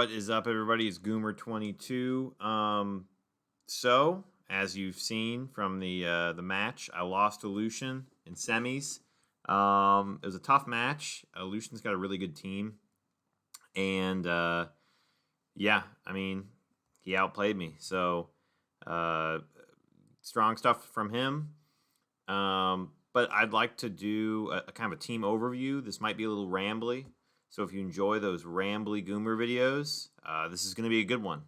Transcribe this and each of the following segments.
What is up, everybody? It's Goomer22. So as you've seen from the match, I lost to Lucian in semis. It was a tough match. Lucian's got a really good team, and yeah, I mean, he outplayed me. So strong stuff from him. But I'd like to do a kind of a team overview. This might be a little rambly. So if you enjoy those rambly Goomer videos, this is going to be a good one.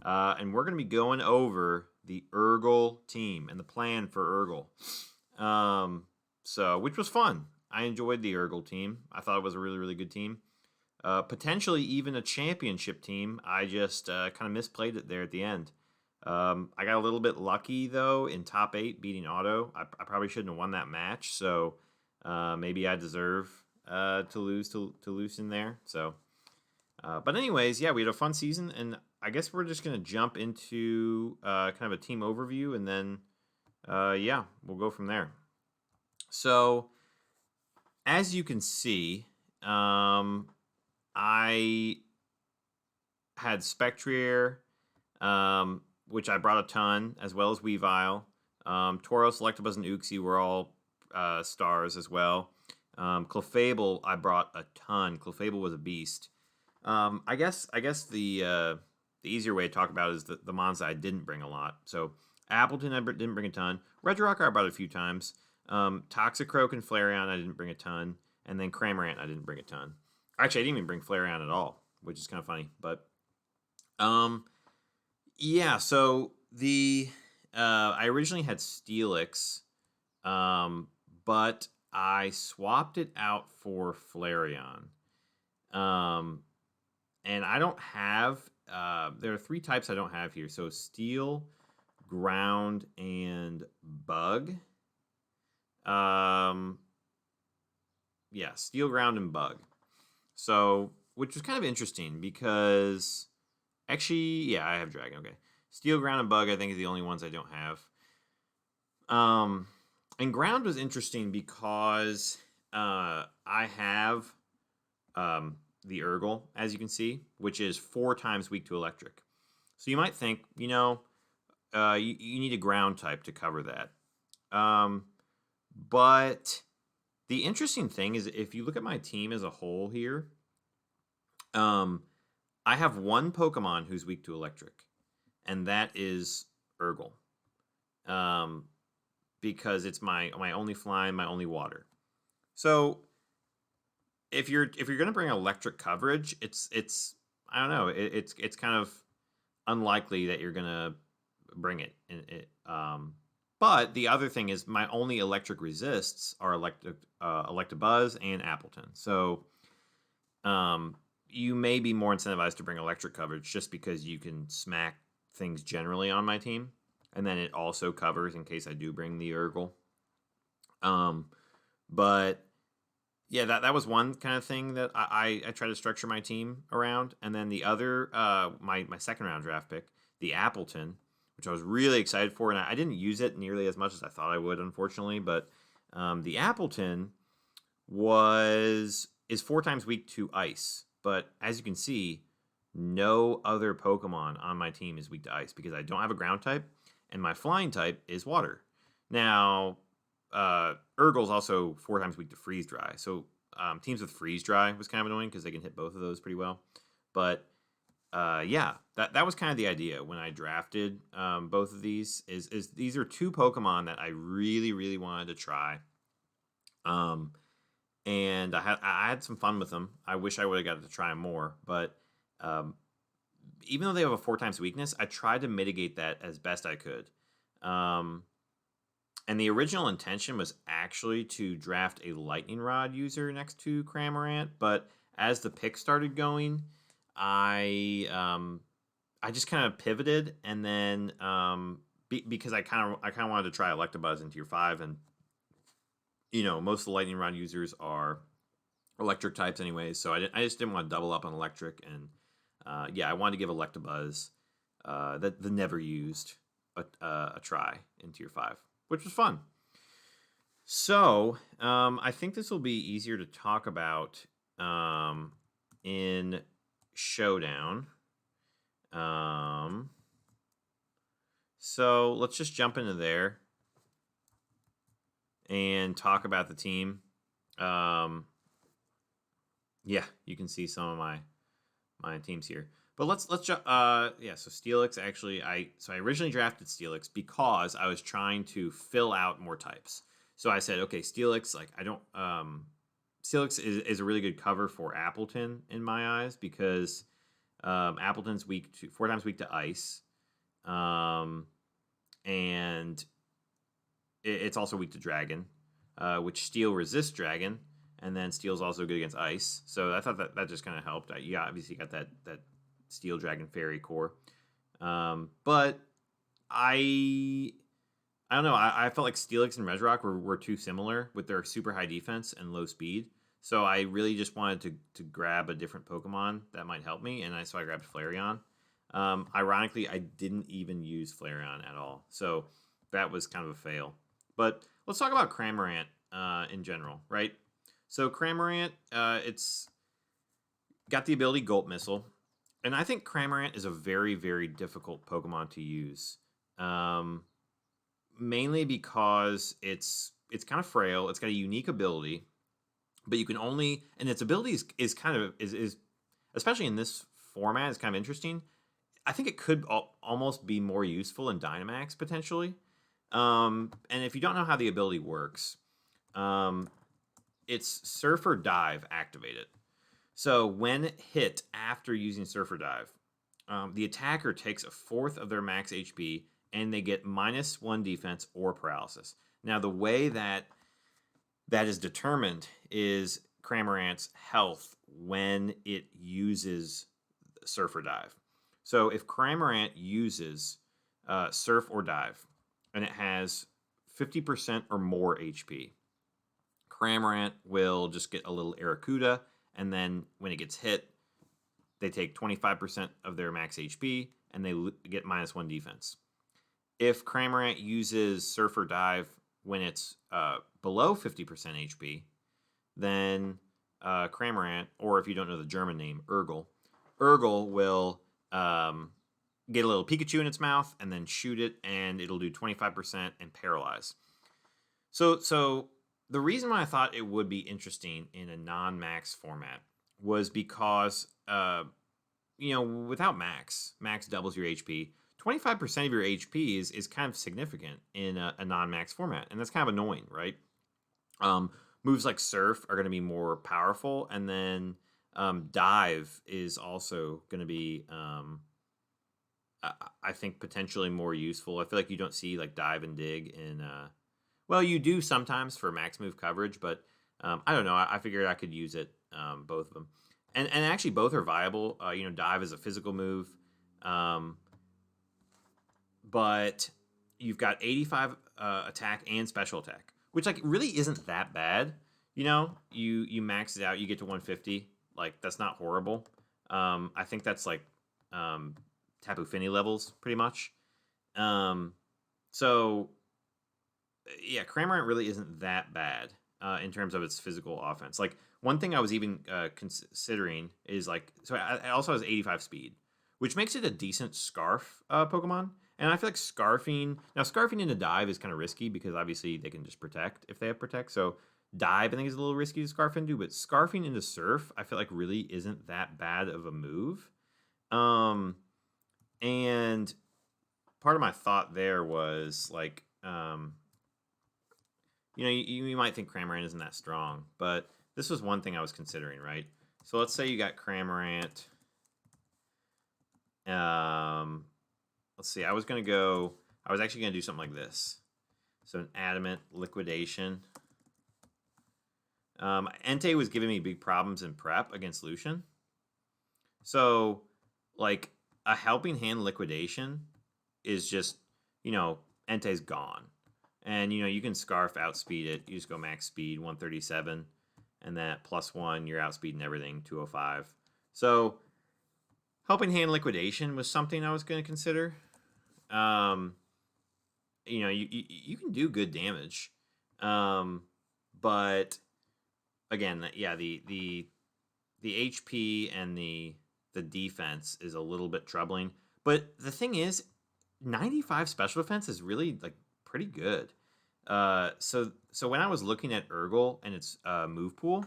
And we're going to be going over the Urgl team and the plan for Urgl. Which was fun. I enjoyed the Urgl team. I thought it was a really, really good team. Potentially even a championship team. I just kind of misplayed it there at the end. I got a little bit lucky, though, in top 8 beating Auto. I probably shouldn't have won that match, so maybe I deserve to lose to Lucian there. So, but anyways, yeah, we had a fun season, and I guess we're just going to jump into kind of a team overview, and then, yeah, we'll go from there. So, as you can see, I had Spectrier, which I brought a ton, as well as Weavile. Tauros, Electabuzz, and Uxie were all stars as well. Clefable, I brought a ton. Clefable was a beast. I guess the easier way to talk about it is the mons that I didn't bring a lot. So Appletun, I didn't bring a ton. Regirock, I brought a few times. Toxicroak and Flareon, I didn't bring a ton. And then Cramorant, I didn't bring a ton. Actually, I didn't even bring Flareon at all, which is kind of funny. But yeah, so I originally had Steelix, but I swapped it out for Flareon. And I don't have, there are 3 types I don't have here. So Steel, Ground, and Bug. Yeah, Steel, Ground, and Bug. So, which was kind of interesting because, actually, yeah, I have Dragon, okay. Steel, Ground, and Bug, I think, is the only ones I don't have. And Ground was interesting because I have the Urgl, as you can see, which is 4 times weak to Electric. So you might think, you know, you need a Ground type to cover that. But the interesting thing is, if you look at my team as a whole here, I have 1 Pokemon who's weak to Electric, and that is Urgl. Because it's my only flying, my only water. So if you're gonna bring electric coverage, it's I don't know, it's kind of unlikely that you're gonna bring it. But the other thing is my only electric resists are Electabuzz and Appletun. So you may be more incentivized to bring electric coverage just because you can smack things generally on my team. And then it also covers in case I do bring the Urgl. But yeah, that was one kind of thing that I try to structure my team around. And then the other, my second round draft pick, the Appletun, which I was really excited for. And I didn't use it nearly as much as I thought I would, unfortunately. But the Appletun is 4 times weak to ice. But as you can see, no other Pokemon on my team is weak to ice because I don't have a ground type. And my flying type is water. Now, Urgl's also 4 times weak to freeze dry. So teams with freeze dry was kind of annoying because they can hit both of those pretty well. But yeah, that was kind of the idea when I drafted both of these. Is these are 2 Pokemon that I really, really wanted to try. And I had some fun with them. I wish I would have got to try them more, but even though they have a 4 times weakness, I tried to mitigate that as best I could. And the original intention was actually to draft a Lightning Rod user next to Cramorant, but as the pick started going, I just kind of pivoted, and then because I kind of wanted to try Electabuzz in Tier 5, and you know most of the Lightning Rod users are electric types anyways, so I just didn't want to double up on electric, and yeah, I wanted to give Electabuzz the never used a try in Tier 5, which was fun. So I think this will be easier to talk about in showdown. So let's just jump into there and talk about the team. Yeah, you can see some of my teams here. But let's yeah, so Steelix actually I originally drafted Steelix because I was trying to fill out more types. So I said, okay, Steelix, like I don't Steelix is a really good cover for Appletun in my eyes because Appleton's weak to 4 times weak to ice. And it's also weak to dragon, which steel resists dragon, and then steel's also good against ice. So I thought that just kind of helped. You obviously got that steel dragon fairy core, but I don't know. I felt like Steelix and Regirock were too similar with their super high defense and low speed. So I really just wanted to grab a different Pokemon that might help me, and so I grabbed Flareon. Ironically, I didn't even use Flareon at all, so that was kind of a fail. But let's talk about Cramorant in general, right? So Cramorant, it's got the ability Gulp Missile, and I think Cramorant is a very, very difficult Pokemon to use, mainly because it's kind of frail. It's got a unique ability, but you can only, and its ability is kind of is especially in this format, is kind of interesting. I think it could almost be more useful in Dynamax potentially. And if you don't know how the ability works, it's Surf or Dive activated. So when hit after using Surf or Dive, the attacker takes a fourth of their max HP and they get -1 defense or paralysis. Now the way that is determined is Cramorant's health when it uses Surf or Dive. So if Cramorant uses Surf or Dive and it has 50% or more HP, Cramorant will just get a little Arrokuda, and then when it gets hit, they take 25% of their max HP and they get -1 defense. If Cramorant uses Surf or Dive when it's below 50% HP, then Cramorant, or if you don't know the German name, Urgl will get a little Pikachu in its mouth and then shoot it, and it'll do 25% and paralyze. So the reason why I thought it would be interesting in a non-max format was because, without max doubles your HP. 25% of your HP is kind of significant in a non-max format, and that's kind of annoying, right? Moves like Surf are going to be more powerful, and then Dive is also going to be, I think, potentially more useful. I feel like you don't see like Dive and Dig in, well, you do sometimes for max move coverage, but I don't know. I figured I could use it, both of them, and actually both are viable. Dive is a physical move. But you've got 85 attack and special attack, which like really isn't that bad. You max it out, you get to 150. Like that's not horrible. I think that's like Tapu Fini levels pretty much. So yeah, Cramorant really isn't that bad in terms of its physical offense. Like one thing I was even considering is like, so it also has 85 speed, which makes it a decent Scarf Pokemon. And I feel like scarfing into Dive is kind of risky because obviously they can just protect if they have protect. So Dive I think is a little risky to scarf into, but scarfing into Surf I feel like really isn't that bad of a move. And part of my thought there was like, you might think Cramorant isn't that strong, but this was one thing I was considering, right? So let's say you got Cramorant. Let's see. I was actually going to do something like this. So an Adamant Liquidation. Entei was giving me big problems in prep against Lucian. So, like, a Helping Hand Liquidation is just, Entei's gone. And, you can Scarf outspeed it. You just go max speed, 137. And that +1, you're outspeeding everything, 205. So, Helping Hand Liquidation was something I was going to consider. You can do good damage, but again, yeah, the HP and the the defense is a little bit troubling. But the thing is, 95 special defense is really like pretty good. So when I was looking at Urgl and its move pool,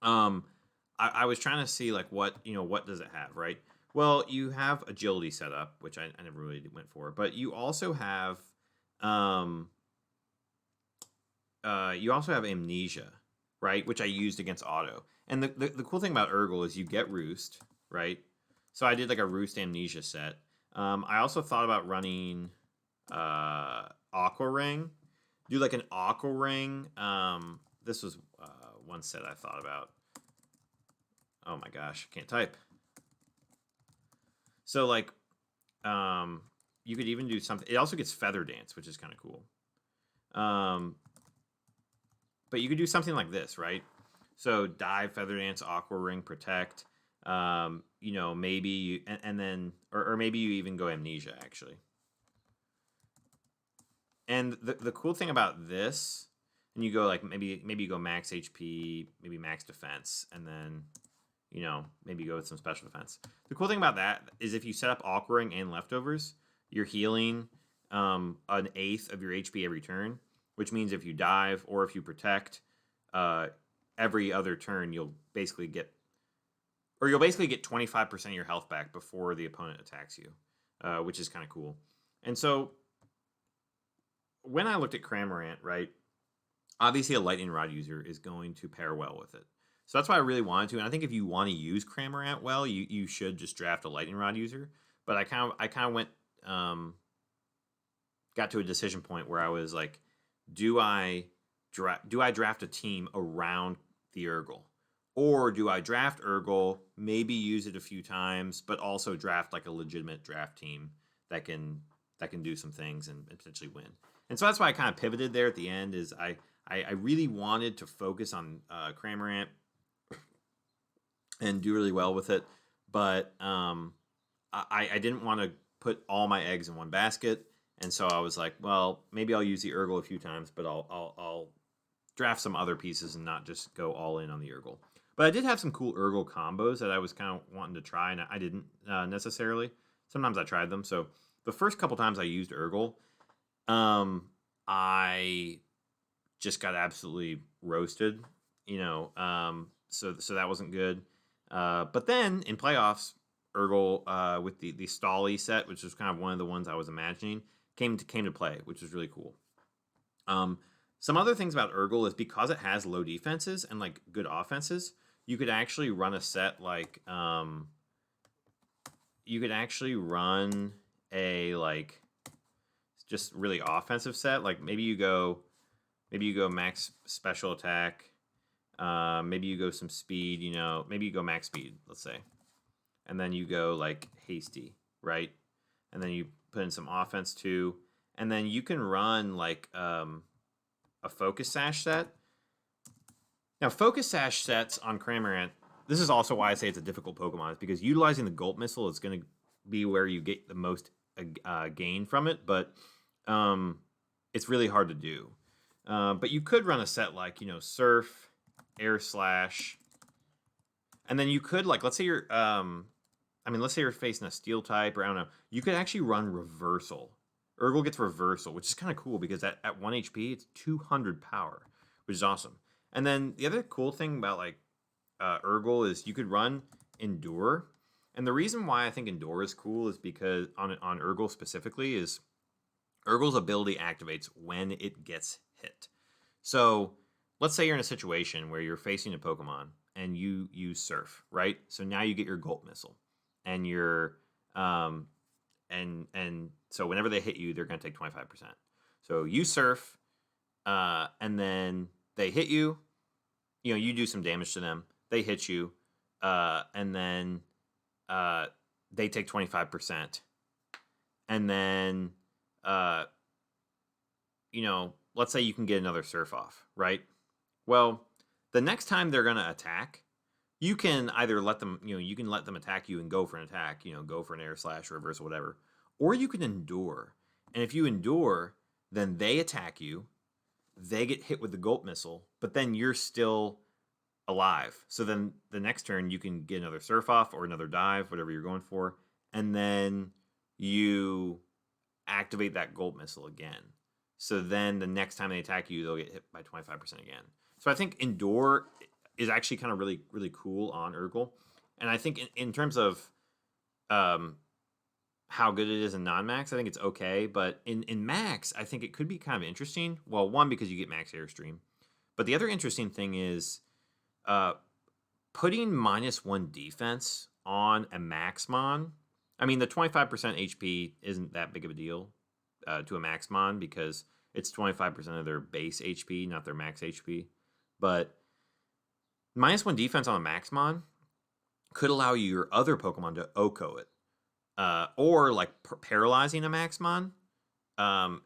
I was trying to see like what does it have, right? Well, you have agility set up, which I never really went for, but you also have amnesia, right? Which I used against auto. And the cool thing about Urgl is you get roost, right? So I did like a roost amnesia set. I also thought about running Aqua Ring. Do like an Aqua Ring. This was one set I thought about. Oh my gosh, I can't type. So like, you could even do something. It also gets Feather Dance, which is kind of cool. But you could do something like this, right? So dive, Feather Dance, Aqua Ring, Protect. Maybe you, and then or maybe you even go Amnesia actually. And the cool thing about this, and you go like maybe you go max HP, maybe max defense, and then maybe go with some special defense. The cool thing about that is if you set up Aqua Ring and Leftovers, you're healing an 1/8 of your HP every turn, which means if you dive or if you protect, every other turn you'll basically get 25% of your health back before the opponent attacks you, which is kind of cool. And so when I looked at Cramorant, right, obviously a Lightning Rod user is going to pair well with it. So that's why I really wanted to. And I think if you want to use Cramorant well, you should just draft a Lightning Rod user. But I kind of went, got to a decision point where I was like, do I draft a team around the Urgl? Or do I draft Urgl, maybe use it a few times, but also draft like a legitimate draft team that can do some things and potentially win? And so that's why I kind of pivoted there at the end. Is I really wanted to focus on Cramorant and do really well with it, but I didn't want to put all my eggs in one basket, and so I was like, well, maybe I'll use the Urgl a few times, but I'll draft some other pieces and not just go all in on the Urgl. But I did have some cool Urgl combos that I was kind of wanting to try, and I didn't necessarily. Sometimes I tried them. So the first couple times I used Urgl, I just got absolutely roasted, so that wasn't good. But then in playoffs, Urgl with the Stolly set, which was kind of one of the ones I was imagining, came to play, which was really cool. Some other things about Urgl is because it has low defenses and like good offenses, you could actually run a set like you could actually run a like just really offensive set. Like maybe you go max special attack, maybe you go some speed, maybe you go max speed, let's say, and then you go like hasty, right? And then you put in some offense too, and then you can run like a Focus Sash set. Now, Focus Sash sets on Cramorant, this is also why I say it's a difficult Pokemon, is because utilizing the Gulp Missile is going to be where you get the most gain from it, but it's really hard to do. But you could run a set like, Surf, Air Slash, and then you could, like, let's say you're facing a Steel type, or I don't know, you could actually run Reversal. Urgl gets Reversal, which is kind of cool because at 1 HP, it's 200 power, which is awesome. And then the other cool thing about like Urgl is you could run Endure. And the reason why I think Endure is cool is because on Urgl specifically is Urgl's ability activates when it gets hit. So let's say you're in a situation where you're facing a Pokemon and you use Surf, right? So now you get your Gulp Missile, and you're and so whenever they hit you, they're going to take 25%. So you Surf, and then they hit you. You do some damage to them. They hit you, and then they take 25%. And then, let's say you can get another Surf off, right? Well, the next time they're going to attack, you can either let them, you can let them attack you and go for an attack, go for an Air Slash, Reversal, whatever. Or you can Endure. And if you Endure, then they attack you. They get hit with the Gulp Missile, but then you're still alive. So then the next turn you can get another Surf off or another Dive, whatever you're going for, and then you activate that Gold Missile again. So then the next time they attack you, they'll get hit by 25% again. So I think Endure is actually kind of really, really cool on Urgl. And I think in terms of how good it is in non-max, I think it's okay. But in max, I think it could be kind of interesting. Well, one, because you get max Airstream. But the other interesting thing is putting -1 defense on a Maxmon. I mean, the 25% HP isn't that big of a deal to a Maxmon because it's 25% of their base HP, not their max HP. But -1 defense on a Maxmon could allow your other Pokemon to OHKO it. Or like paralyzing a Maxmon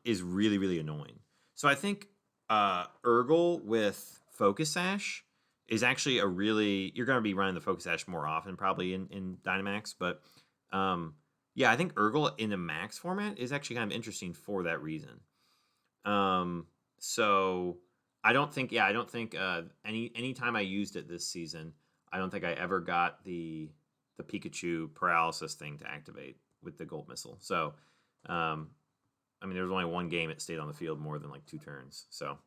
is really, really annoying. So I think Urgl with Focus Sash is actually a really... You're going to be running the Focus Sash more often probably in Dynamax. But yeah, I think Urgl in the max format is actually kind of interesting for that reason. So I don't think any time I used it this season, I don't think I ever got the Pikachu paralysis thing to activate with the Gold Missile. So, I mean, there was only one game it stayed on the field more than like 2 turns. So,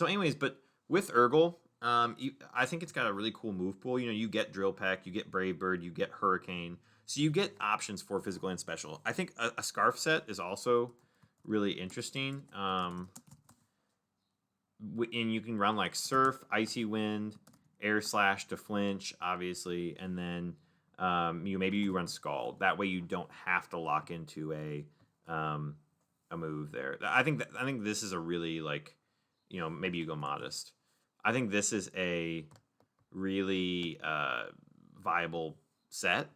anyways, but with Urgl, I think it's got a really cool move pool. You know, you get Drill Peck, you get Brave Bird, you get Hurricane. So you get options for physical and special. I think a Scarf set is also really interesting. And you can run like Surf, Icy Wind, Air Slash to flinch, obviously, and then maybe you run Scald. That way you don't have to lock into a move there. I think this is a really maybe you go Modest. I think this is a really viable set.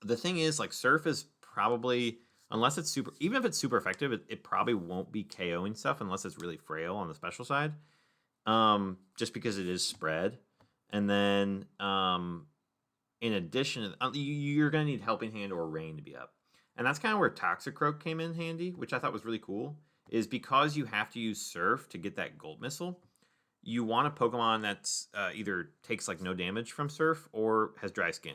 The thing is, like, Surf is probably, unless it's super, even if it's super effective, it probably won't be KOing stuff unless it's really frail on the special side. Just because it is spread. And then, in addition, you're going to need Helping Hand or Rain to be up. And that's kind of where Toxicroak came in handy, which I thought was really cool, is because you have to use Surf to get that Gold Missile, you want a Pokemon that's either takes like no damage from Surf or has Dry Skin.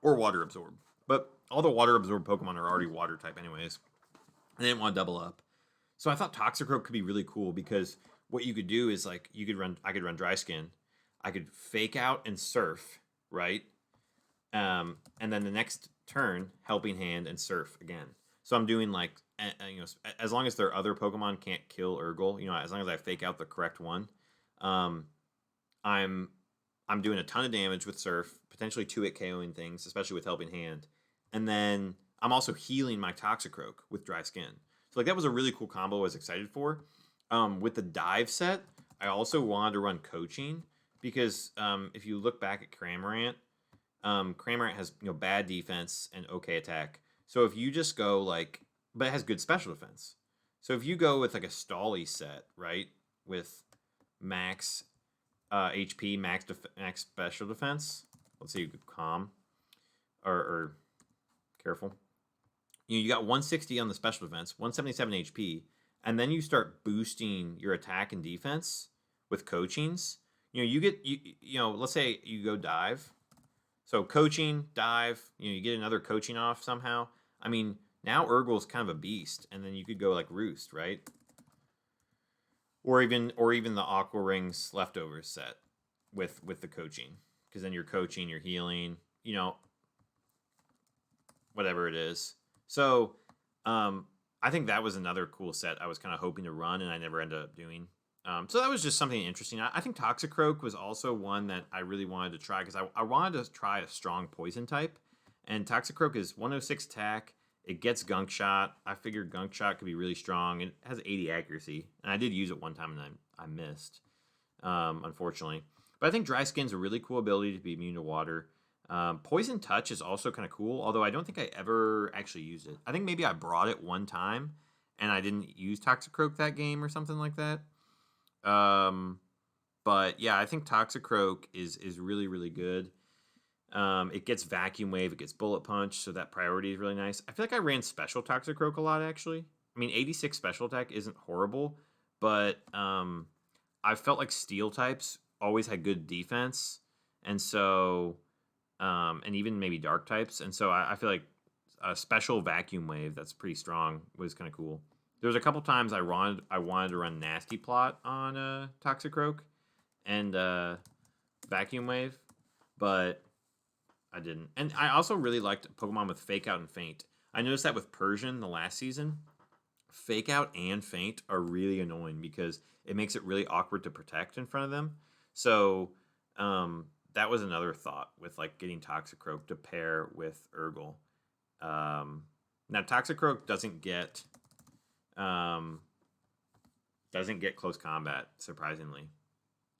Or Water Absorb. But all the Water Absorb Pokemon are already Water type anyways. I didn't want to double up. So I thought Toxicroak could be really cool because what you could do is like I could run Dry Skin, I could Fake Out and Surf, right? And then the next turn, Helping Hand and Surf again. So I'm doing like as long as their other Pokemon can't kill Urgl, as long as I Fake Out the correct one, I'm doing a ton of damage with Surf, potentially 2-hit KOing things, especially with Helping Hand, and then I'm also healing my Toxicroak with Dry Skin. So like that was a really cool combo I was excited for. With the Dive set, I also wanted to run Coaching because if you look back at Cramorant, Cramorant has bad defense and okay attack. So if you just go but it has good special defense. So if you go with like a Stally set, right, with max HP, max special defense. Let's see, you could Calm or Careful. You got 160 on the special defense, 177 HP. And then you start boosting your attack and defense with Coachings. You get, let's say you go Dive. So Coaching, Dive, you get another Coaching off somehow. I mean, now Urgl's kind of a beast. And then you could go like Roost, right? Or even the Aqua Rings Leftovers set with the Coaching. Because then you're coaching, you're healing, whatever it is. So, I think that was another cool set I was kind of hoping to run, and I never ended up doing. So that was just something interesting. I think Toxicroak was also one that I really wanted to try because I wanted to try a strong poison type. And Toxicroak is 106 attack. It gets Gunk Shot. I figured Gunk Shot could be really strong. It has 80 accuracy. And I did use it one time and I missed, unfortunately. But I think Dry Skin's a really cool ability to be immune to water. Poison Touch is also kind of cool, although I don't think I ever actually used it. I think maybe I brought it one time, and I didn't use Toxicroak that game or something like that. But yeah, I think Toxicroak is really, really good. It gets Vacuum Wave, it gets Bullet Punch, so that priority is really nice. I feel like I ran Special Toxicroak a lot, actually. I mean, 86 Special Attack isn't horrible, but I felt like Steel types always had good defense, and so and even maybe dark types, and so I feel like a special vacuum wave that's pretty strong was kind of cool. There was a couple times I wanted to run Nasty Plot on Toxicroak and vacuum wave, but I didn't. And I also really liked Pokemon with Fake Out and Faint. I noticed that with Persian the last season, Fake Out and Faint are really annoying because it makes it really awkward to protect in front of them. So that was another thought with like getting Toxicroak to pair with Urgl. Now Toxicroak doesn't get close combat, surprisingly.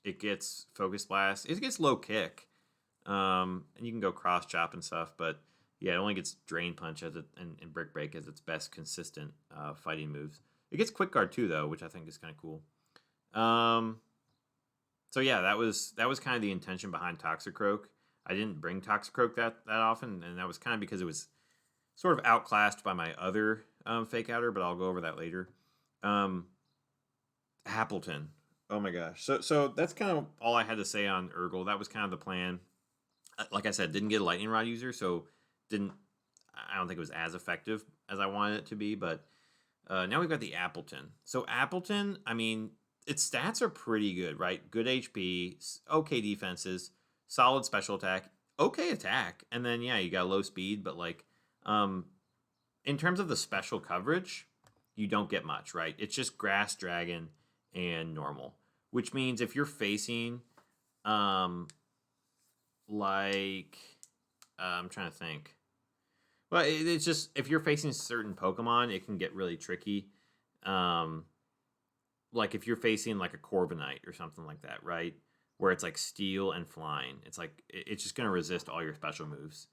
It gets Focus Blast. It gets Low Kick. And you can go Cross Chop and stuff, but yeah, it only gets Drain Punch and Brick Break as its best consistent fighting moves. It gets Quick Guard too, though, which I think is kind of cool. So yeah, that was kind of the intention behind Toxicroak. I didn't bring Toxicroak that often, and that was kind of because it was sort of outclassed by my other Fake Outer, but I'll go over that later. Appletun. Oh my gosh. So that's kind of all I had to say on Urgl. That was kind of the plan. Like I said, didn't get a Lightning Rod user, so I don't think it was as effective as I wanted it to be, but now we've got the Appletun. So Appletun, I mean, its stats are pretty good, right? Good HP, okay defenses, solid special attack, okay attack, and then yeah, you got low speed, but like in terms of the special coverage, you don't get much, right? It's just Grass, Dragon, and Normal, which means if you're facing I'm trying to think. Well, it's just if you're facing certain Pokemon, it can get really tricky. Like if you're facing like a Corviknight or something like that, right? Where it's like Steel and Flying. It's like it's just gonna resist all your special moves.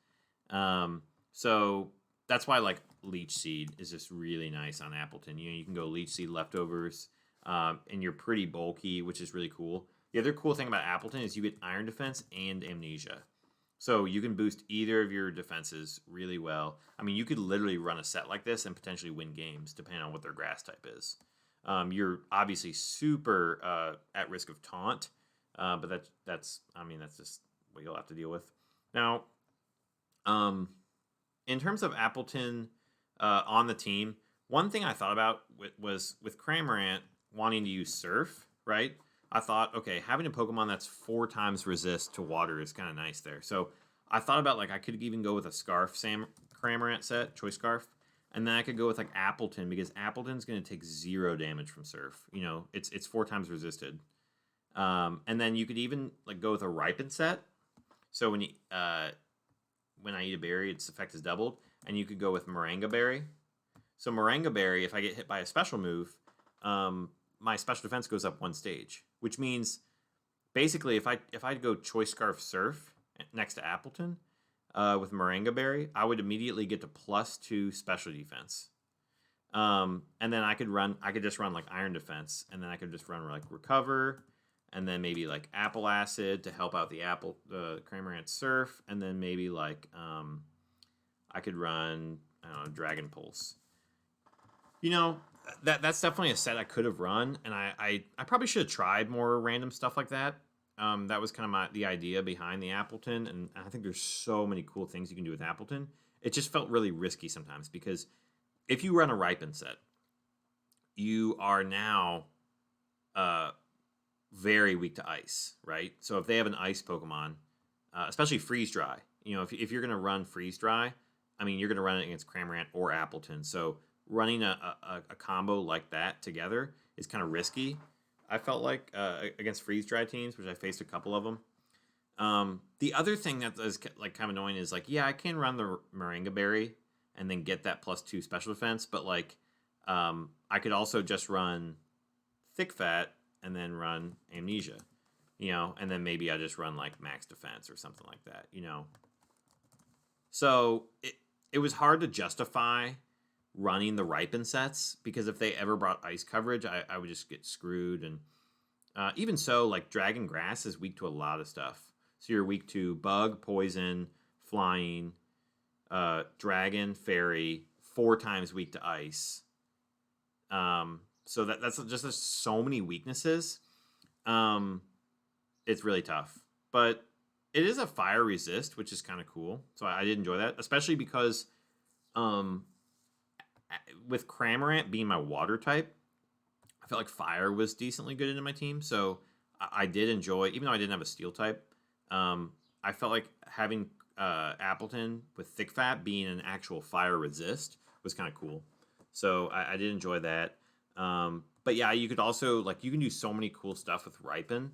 So that's why like Leech Seed is just really nice on Appletun. You can go Leech Seed Leftovers, and you're pretty bulky, which is really cool. The other cool thing about Appletun is you get Iron Defense and Amnesia. So you can boost either of your defenses really well. I mean, you could literally run a set like this and potentially win games, depending on what their grass type is. You're obviously super at risk of taunt, but that's just what you'll have to deal with. Now, in terms of Appletun on the team, one thing I thought about was with Cramorant wanting to use Surf, right? I thought, okay, having a Pokemon that's 4 times resist to water is kind of nice there. So I thought about like I could even go with a Scarf Cramorant set, Choice Scarf, and then I could go with like Appletun because Appleton's going to take 0 damage from Surf. You know, it's 4 times resisted. And then you could even like go with a Ripen set. So when I eat a berry, its effect is doubled, and you could go with Moringa Berry. So Moringa Berry, if I get hit by a special move, my special defense goes up 1 stage, which means basically if I go Choice Scarf Surf next to Appletun with Moringa Berry, I would immediately get to +2 special defense. And then I could just run like Iron Defense, and then I could just run like Recover, and then maybe like Apple Acid to help out the Cramorant Surf, and then maybe like I could run Dragon Pulse. You know, that's definitely a set I could have run, and I probably should have tried more random stuff like that. That was kind of the idea behind the Appletun, and I think there's so many cool things you can do with Appletun. It just felt really risky sometimes because if you run a Ripen set, you are now very weak to Ice, right? So if they have an Ice Pokemon, especially Freeze Dry, you know, if you're going to run Freeze Dry, I mean, you're going to run it against Cramorant or Appletun. So running a combo like that together is kind of risky. I felt like against freeze dry teams, which I faced a couple of them. The other thing that is like kind of annoying is like, yeah, I can run the Moringa Berry and then get that +2 special defense, but like I could also just run Thick Fat and then run Amnesia, you know, and then maybe I just run like Max Defense or something like that, you know. So it was hard to justify running the Ripen sets because if they ever brought ice coverage, I would just get screwed. And even so, like Dragon Grass is weak to a lot of stuff. So you're weak to Bug, Poison, Flying, Dragon, Fairy, 4 times weak to Ice. So that's just so many weaknesses. it's really tough. But it is a fire resist, which is kind of cool. So I did enjoy that, especially because um, with Cramorant being my water type, I felt like fire was decently good into my team. So I did enjoy, even though I didn't have a steel type, I felt like having Appletun with Thick Fat being an actual fire resist was kind of cool. So I did enjoy that. But yeah, you could also, like, you can do so many cool stuff with Ripen.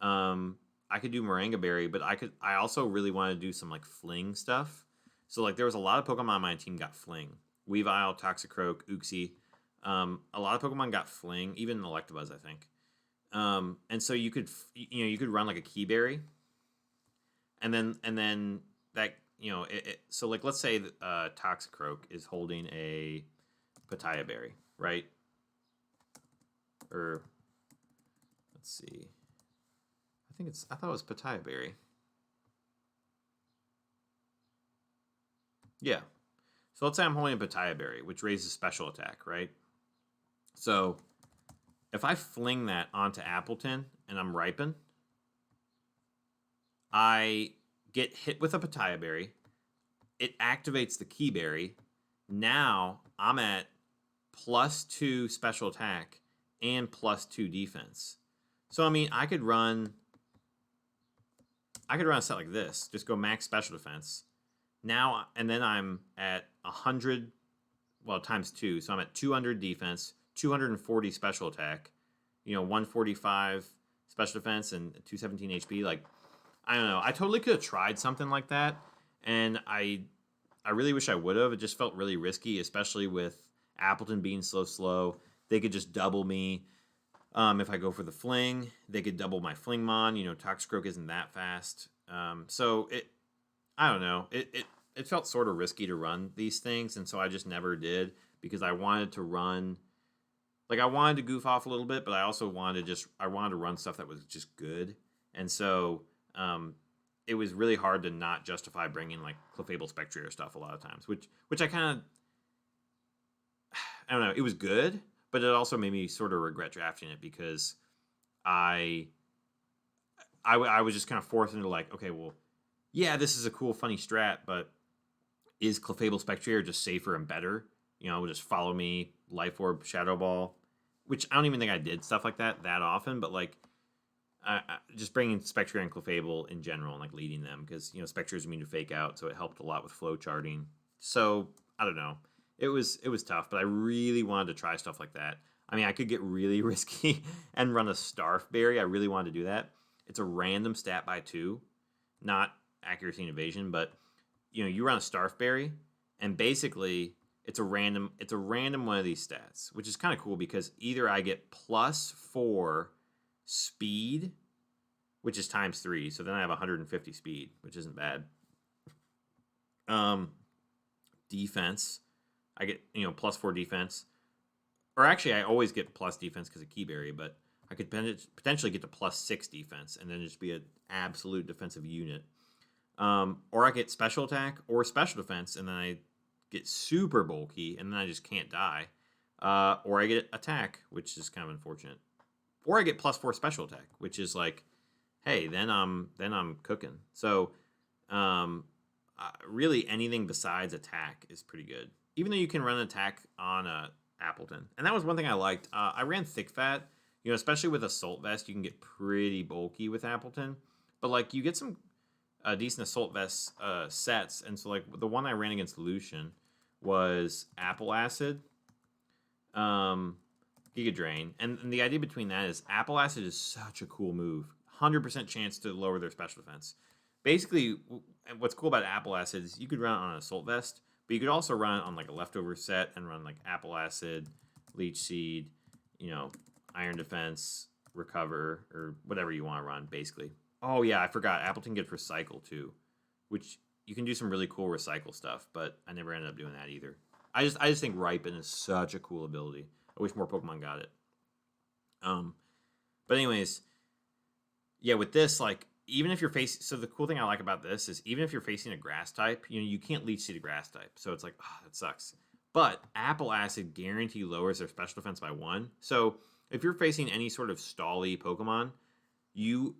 I could do Moringa Berry, but I also really want to do some like Fling stuff. So like there was a lot of Pokemon on my team got Fling. Weavile, Toxicroak, Uxie. A lot of Pokemon got Fling, even Electabuzz, I think. And so you could you could run like a Key Berry, and then that so like let's say Toxicroak is holding a Pitaya Berry, right? Or let's see, I thought it was Pitaya Berry. Yeah. So let's say I'm holding a Pitaya Berry, which raises special attack, right? So if I fling that onto Appletun and I'm Ripen, I get hit with a Pitaya Berry. It activates the Key Berry. Now I'm at +2 special attack and +2 defense. So I mean, I could run a set like this. Just go max special defense. Now and then I'm at 100, well, times 2. So I'm at 200 defense, 240 special attack, 145 special defense and 217 HP. Like, I don't know. I totally could have tried something like that, and I really wish I would have. It just felt really risky, especially with Appletun being so slow. They could just double me. If I go for the Fling, they could double my Flingmon. Toxicroak isn't that fast. So I don't know. It felt sort of risky to run these things, and so I just never did because I wanted to run. Like, I wanted to goof off a little bit, but I also wanted to run stuff that was just good. And so it was really hard to not justify bringing like Clefable Spectrier stuff a lot of times, which I kind of, I don't know, it was good, but it also made me sort of regret drafting it because I was just kind of forced into like, okay, well, yeah, this is a cool, funny strat, but is Clefable Spectrier just safer and better? Just follow me, Life Orb, Shadow Ball, which I don't even think I did stuff like that often, but like just bringing Spectrier and Clefable in general and like leading them because Spectrier is immune to Fake Out, so it helped a lot with flow charting. So I don't know, it was tough, but I really wanted to try stuff like that. I mean, I could get really risky and run a Starf Berry. I really wanted to do that. It's a random stat by 2, not accuracy and evasion, but you run a Starf Berry, and basically it's a random one of these stats, which is kind of cool because either I get +4 speed, which is times 3, so then I have 150 speed, which isn't bad. Defense, I get +4 defense, or actually I always get plus defense because of Key Berry, but I could potentially get to +6 defense and then just be an absolute defensive unit. Or I get special attack or special defense, and then I get super bulky, and then I just can't die. Or I get attack, which is kind of unfortunate. Or I get +4 special attack, which is like, hey, then I'm cooking. So, really anything besides attack is pretty good. Even though you can run attack on Appletun, and that was one thing I liked. I ran Thick Fat, especially with Assault Vest, you can get pretty bulky with Appletun, but like you get some decent Assault Vest sets, and so like the one I ran against Lucian was Apple Acid, Giga Drain, and the idea between that is Apple Acid is such a cool move, 100% chance to lower their special defense. Basically, what's cool about Apple Acid is you could run it on Assault Vest, but you could also run it on like a leftover set and run like Apple Acid, Leech Seed, Iron Defense, Recover, or whatever you want to run, basically. Oh yeah, I forgot. Appletun gets Recycle too, which you can do some really cool recycle stuff, but I never ended up doing that either. I just think Ripen is such a cool ability. I wish more Pokemon got it. But anyways, yeah, with this, like, even if you're facing, so the cool thing I like about this is even if you're facing a grass type, you can't Leech Seed a grass type, so it's like, that sucks. But Apple Acid guarantee lowers their special defense by 1. So if you're facing any sort of stally Pokemon, you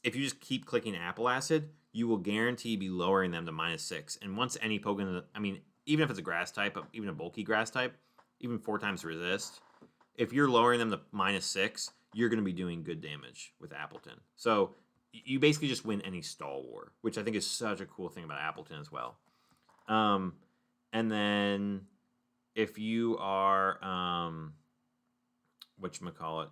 if you just keep clicking Apple Acid, you will guarantee be lowering them to -6. And once any Pokemon, I mean, even if it's a grass type, even a bulky grass type, even 4 times resist, if you're lowering them to -6, you're going to be doing good damage with Appletun. So you basically just win any stall war, which I think is such a cool thing about Appletun as well. And then if you are, whatchamacallit,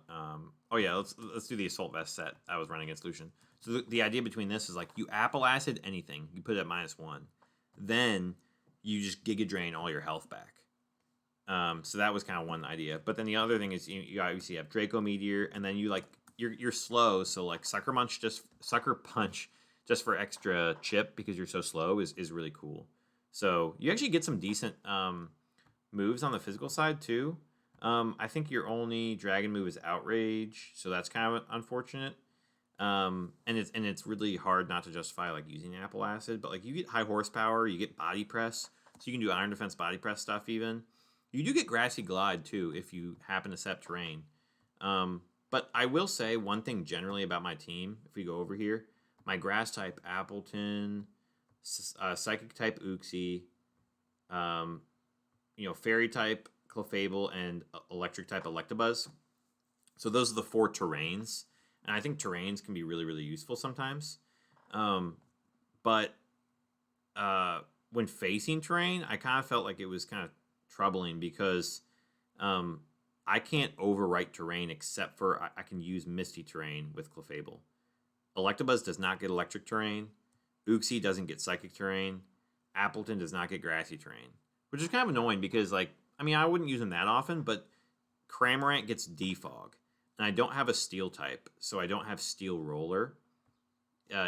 oh yeah, let's do the Assault Vest set I was running against Lucian. So the idea between this is like you Apple Acid anything, you put it at -1, then you just Giga Drain all your health back. So that was kind of one idea. But then the other thing is you obviously have Draco Meteor, and then you like you're slow, so like Sucker Punch just for extra chip because you're so slow is really cool. So you actually get some decent moves on the physical side too. I think your only dragon move is Outrage, so that's kind of unfortunate. And it's really hard not to justify like using Apple Acid, but like you get high horsepower, you get body press, so you can do Iron Defense body press stuff even. You do get Grassy Glide too if you happen to set terrain. But I will say one thing generally about my team, if we go over here, my grass type Appletun, psychic type Uxie, fairy type Clefable, and electric type Electabuzz. So those are the 4 terrains, and I think terrains can be really, really useful sometimes. But when facing terrain, I kind of felt like it was kind of troubling because I can't overwrite terrain except for I can use Misty Terrain with Clefable. Electabuzz does not get electric terrain. Uxie doesn't get psychic terrain. Appletun does not get grassy terrain, which is kind of annoying because, like, I mean, I wouldn't use him that often, but Cramorant gets Defog, and I don't have a Steel type, so I don't have Steel Roller,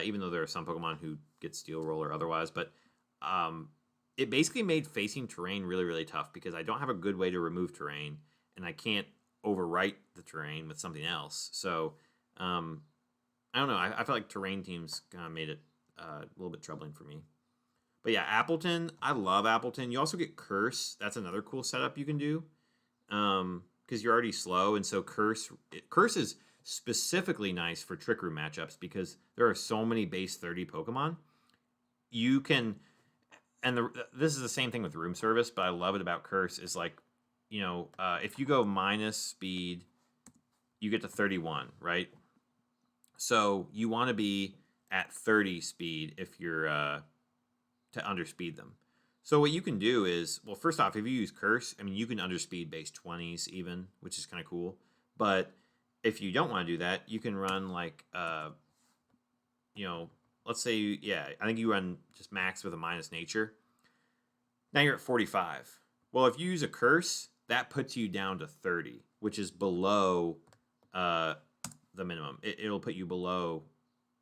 even though there are some Pokemon who get Steel Roller otherwise, but it basically made facing terrain really, really tough because I don't have a good way to remove terrain, and I can't overwrite the terrain with something else. So, I don't know. I feel like terrain teams kind of made it a little bit troubling for me. But yeah, Appletun, I love Appletun. You also get Curse. That's another cool setup you can do because you're already slow, and so Curse is specifically nice for Trick Room matchups because there are so many base 30 Pokemon. You can, and this is the same thing with Room Service, but I love it about Curse is like, if you go minus speed, you get to 31, right? So you want to be at 30 speed if you're to underspeed them. So what you can do is, well, first off, if you use Curse, I mean, you can underspeed base 20s even, which is kind of cool. But if you don't want to do that, you can run like, let's say, I think you run just max with a minus nature. Now you're at 45. Well, if you use a Curse, that puts you down to 30, which is below the minimum. It'll put you below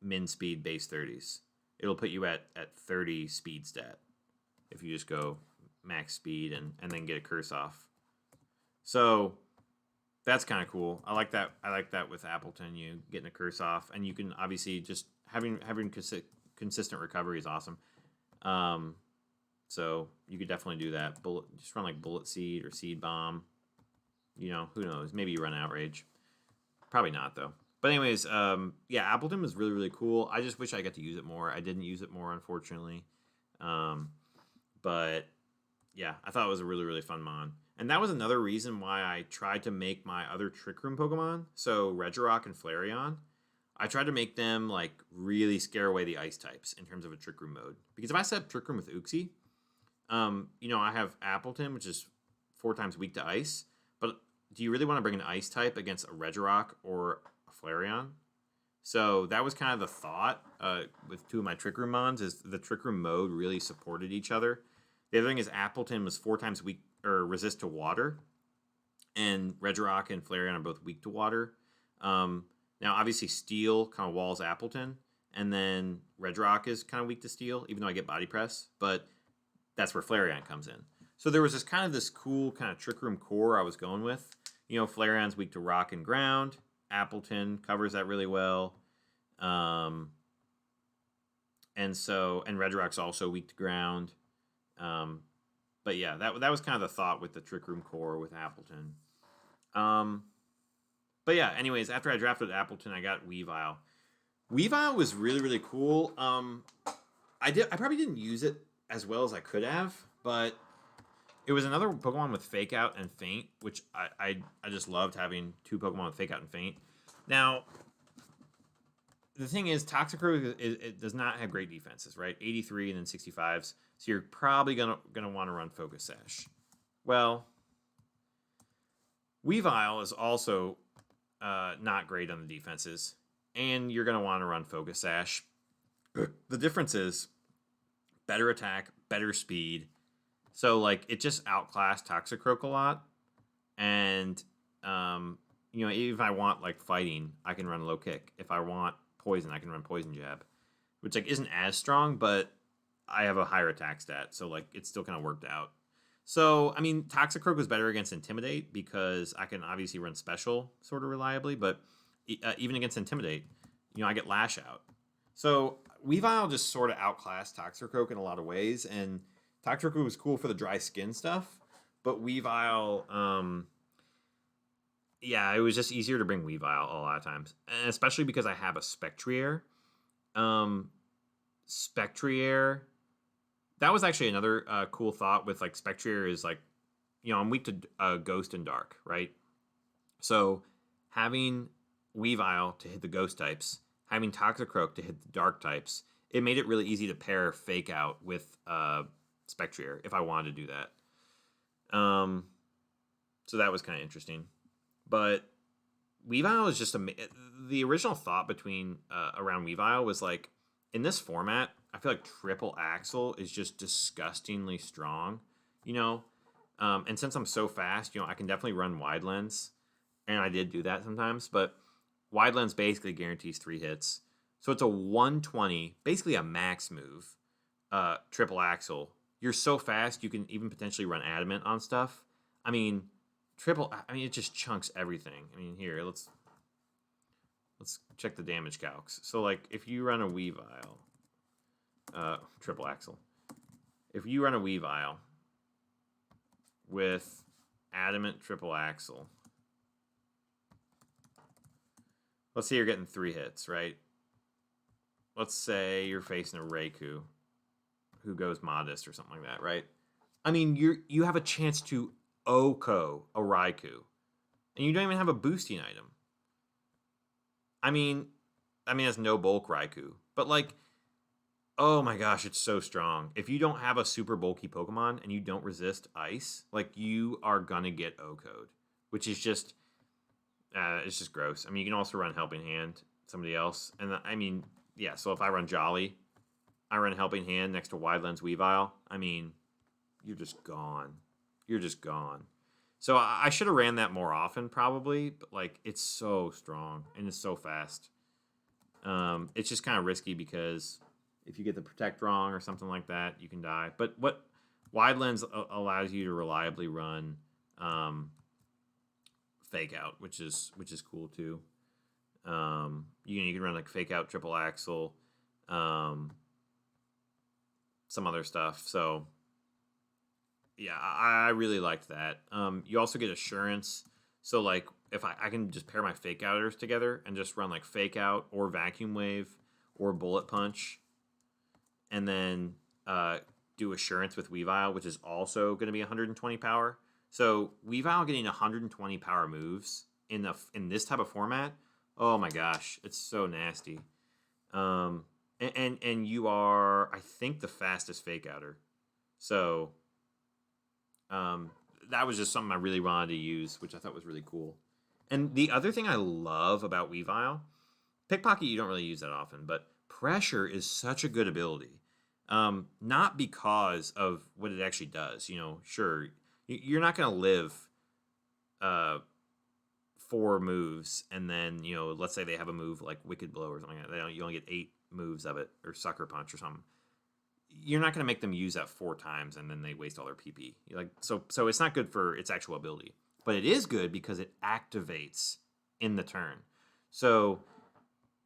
min speed base 30s. It'll put you at 30 speed stat if you just go max speed and then get a Curse off. So that's kind of cool. I like that. I like that with Appletun, you getting a Curse off, and you can obviously just having consistent recovery is awesome. So you could definitely do that. Just run like Bullet Seed or Seed Bomb. Who knows? Maybe you run Outrage. Probably not though. But anyways, Appletun was really, really cool. I just wish I got to use it more. I didn't use it more, unfortunately. But yeah, I thought it was a really, really fun mon. And that was another reason why I tried to make my other Trick Room Pokemon, so Regirock and Flareon, I tried to make them like really scare away the ice types in terms of a Trick Room mode. Because if I set up Trick Room with Uxie, I have Appletun, which is 4 times weak to ice. But do you really want to bring an ice type against a Regirock or a Flareon? So that was kind of the thought with 2 of my Trick Room mons, is the Trick Room mode really supported each other. The other thing is Appletun was 4 times weak or resist to water, and Regirock and Flareon are both weak to water. Now, obviously, Steel kind of walls Appletun, and then Regirock is kind of weak to Steel, even though I get Body Press, but that's where Flareon comes in. So there was this cool kind of Trick Room core I was going with. Flareon's weak to rock and ground. Appletun covers that really well. And Regirock's also weak to ground. But yeah, that was kind of the thought with the Trick Room core with Appletun. But yeah, anyways, after I drafted Appletun, I got Weavile. Weavile was really, really cool. I probably didn't use it as well as I could have, but it was another Pokemon with Fake Out and Faint, which I just loved having two Pokemon with Fake Out and Faint. Now, the thing is, Toxicroak it does not have great defenses, right? 83 and then 65s. So you're probably gonna want to run Focus Sash. Well, Weavile is also not great on the defenses, and you're gonna want to run Focus Sash. The difference is better attack, better speed. So like it just outclassed Toxicroak a lot, and you know, even if I want like fighting, I can run Low Kick. If I want poison, I can run Poison Jab, which like isn't as strong, but I have a higher attack stat, so like it still kind of worked out. So I mean, Toxicroak was better against Intimidate because I can obviously run Special sort of reliably, but even against Intimidate, you know, I get Lash Out. So Weavile just sort of outclassed Toxicroak in a lot of ways, and Toxicroak was cool for the dry skin stuff, but Weavile, yeah, it was just easier to bring Weavile a lot of times, and especially because I have a Spectrier. Spectrier, that was actually another cool thought with like Spectrier is like, you know, I'm weak to Ghost and Dark, right? So having Weavile to hit the Ghost types, having Toxicroak to hit the Dark types, it made it really easy to pair Fake Out with Spectrier if I wanted to do that. So that was kind of interesting. But Weavile is just the original thought between around Weavile was like, in this format, I feel like Triple Axle is just disgustingly strong, you know. And since I'm so fast, you know, I can definitely run Wide Lens, and I did do that sometimes. But Wide Lens basically guarantees 3 hits, so it's a 120, basically a max move. Triple Axle. You're so fast, you can even potentially run Adamant on stuff. I mean, it just chunks everything. I mean, here, let's check the damage calcs. So, like, if you run a Weavile, Triple Axle. If you run a Weavile with Adamant Triple Axle, let's say you're getting 3 hits, right? Let's say you're facing a Raikou who goes Modest or something like that, right? I mean, you have a chance to Oko a Raikou, and you don't even have a boosting item. I mean, that's no bulk Raikou, but like, oh my gosh, it's so strong. If you don't have a super bulky Pokemon and you don't resist Ice, like you are gonna get Oko'd, which is just, it's just gross. I mean, you can also run Helping Hand, somebody else, and I mean, yeah. So if I run Jolly, I run Helping Hand next to Wide Lens Weavile. I mean, you're just gone. You're just gone. So I should have ran that more often, probably. But like, it's so strong and it's so fast. It's just kind of risky because if you get the Protect wrong or something like that, you can die. But what Wide Lens allows you to reliably run Fake Out, which is cool too. You can run like Fake Out, Triple Axle, some other stuff. So yeah, I really liked that. You also get Assurance. So like if I can just pair my Fake Outers together and just run like Fake Out or Vacuum Wave or Bullet Punch, and then do Assurance with Weavile, which is also going to be 120 power. So Weavile getting 120 power moves in this type of format, oh my gosh, it's so nasty. And you are, I think, the fastest Fake Outer. So that was just something I really wanted to use, which I thought was really cool. And the other thing I love about Weavile, Pickpocket you don't really use that often, but Pressure is such a good ability. Not because of what it actually does. You know, sure, you're not going to live 4 moves, and then, you know, let's say they have a move like Wicked Blow or something like that. You only get 8 moves of it, or Sucker Punch or something. You're not going to make them use that 4 times and then they waste all their PP. So it's not good for its actual ability, but it is good because it activates in the turn. So,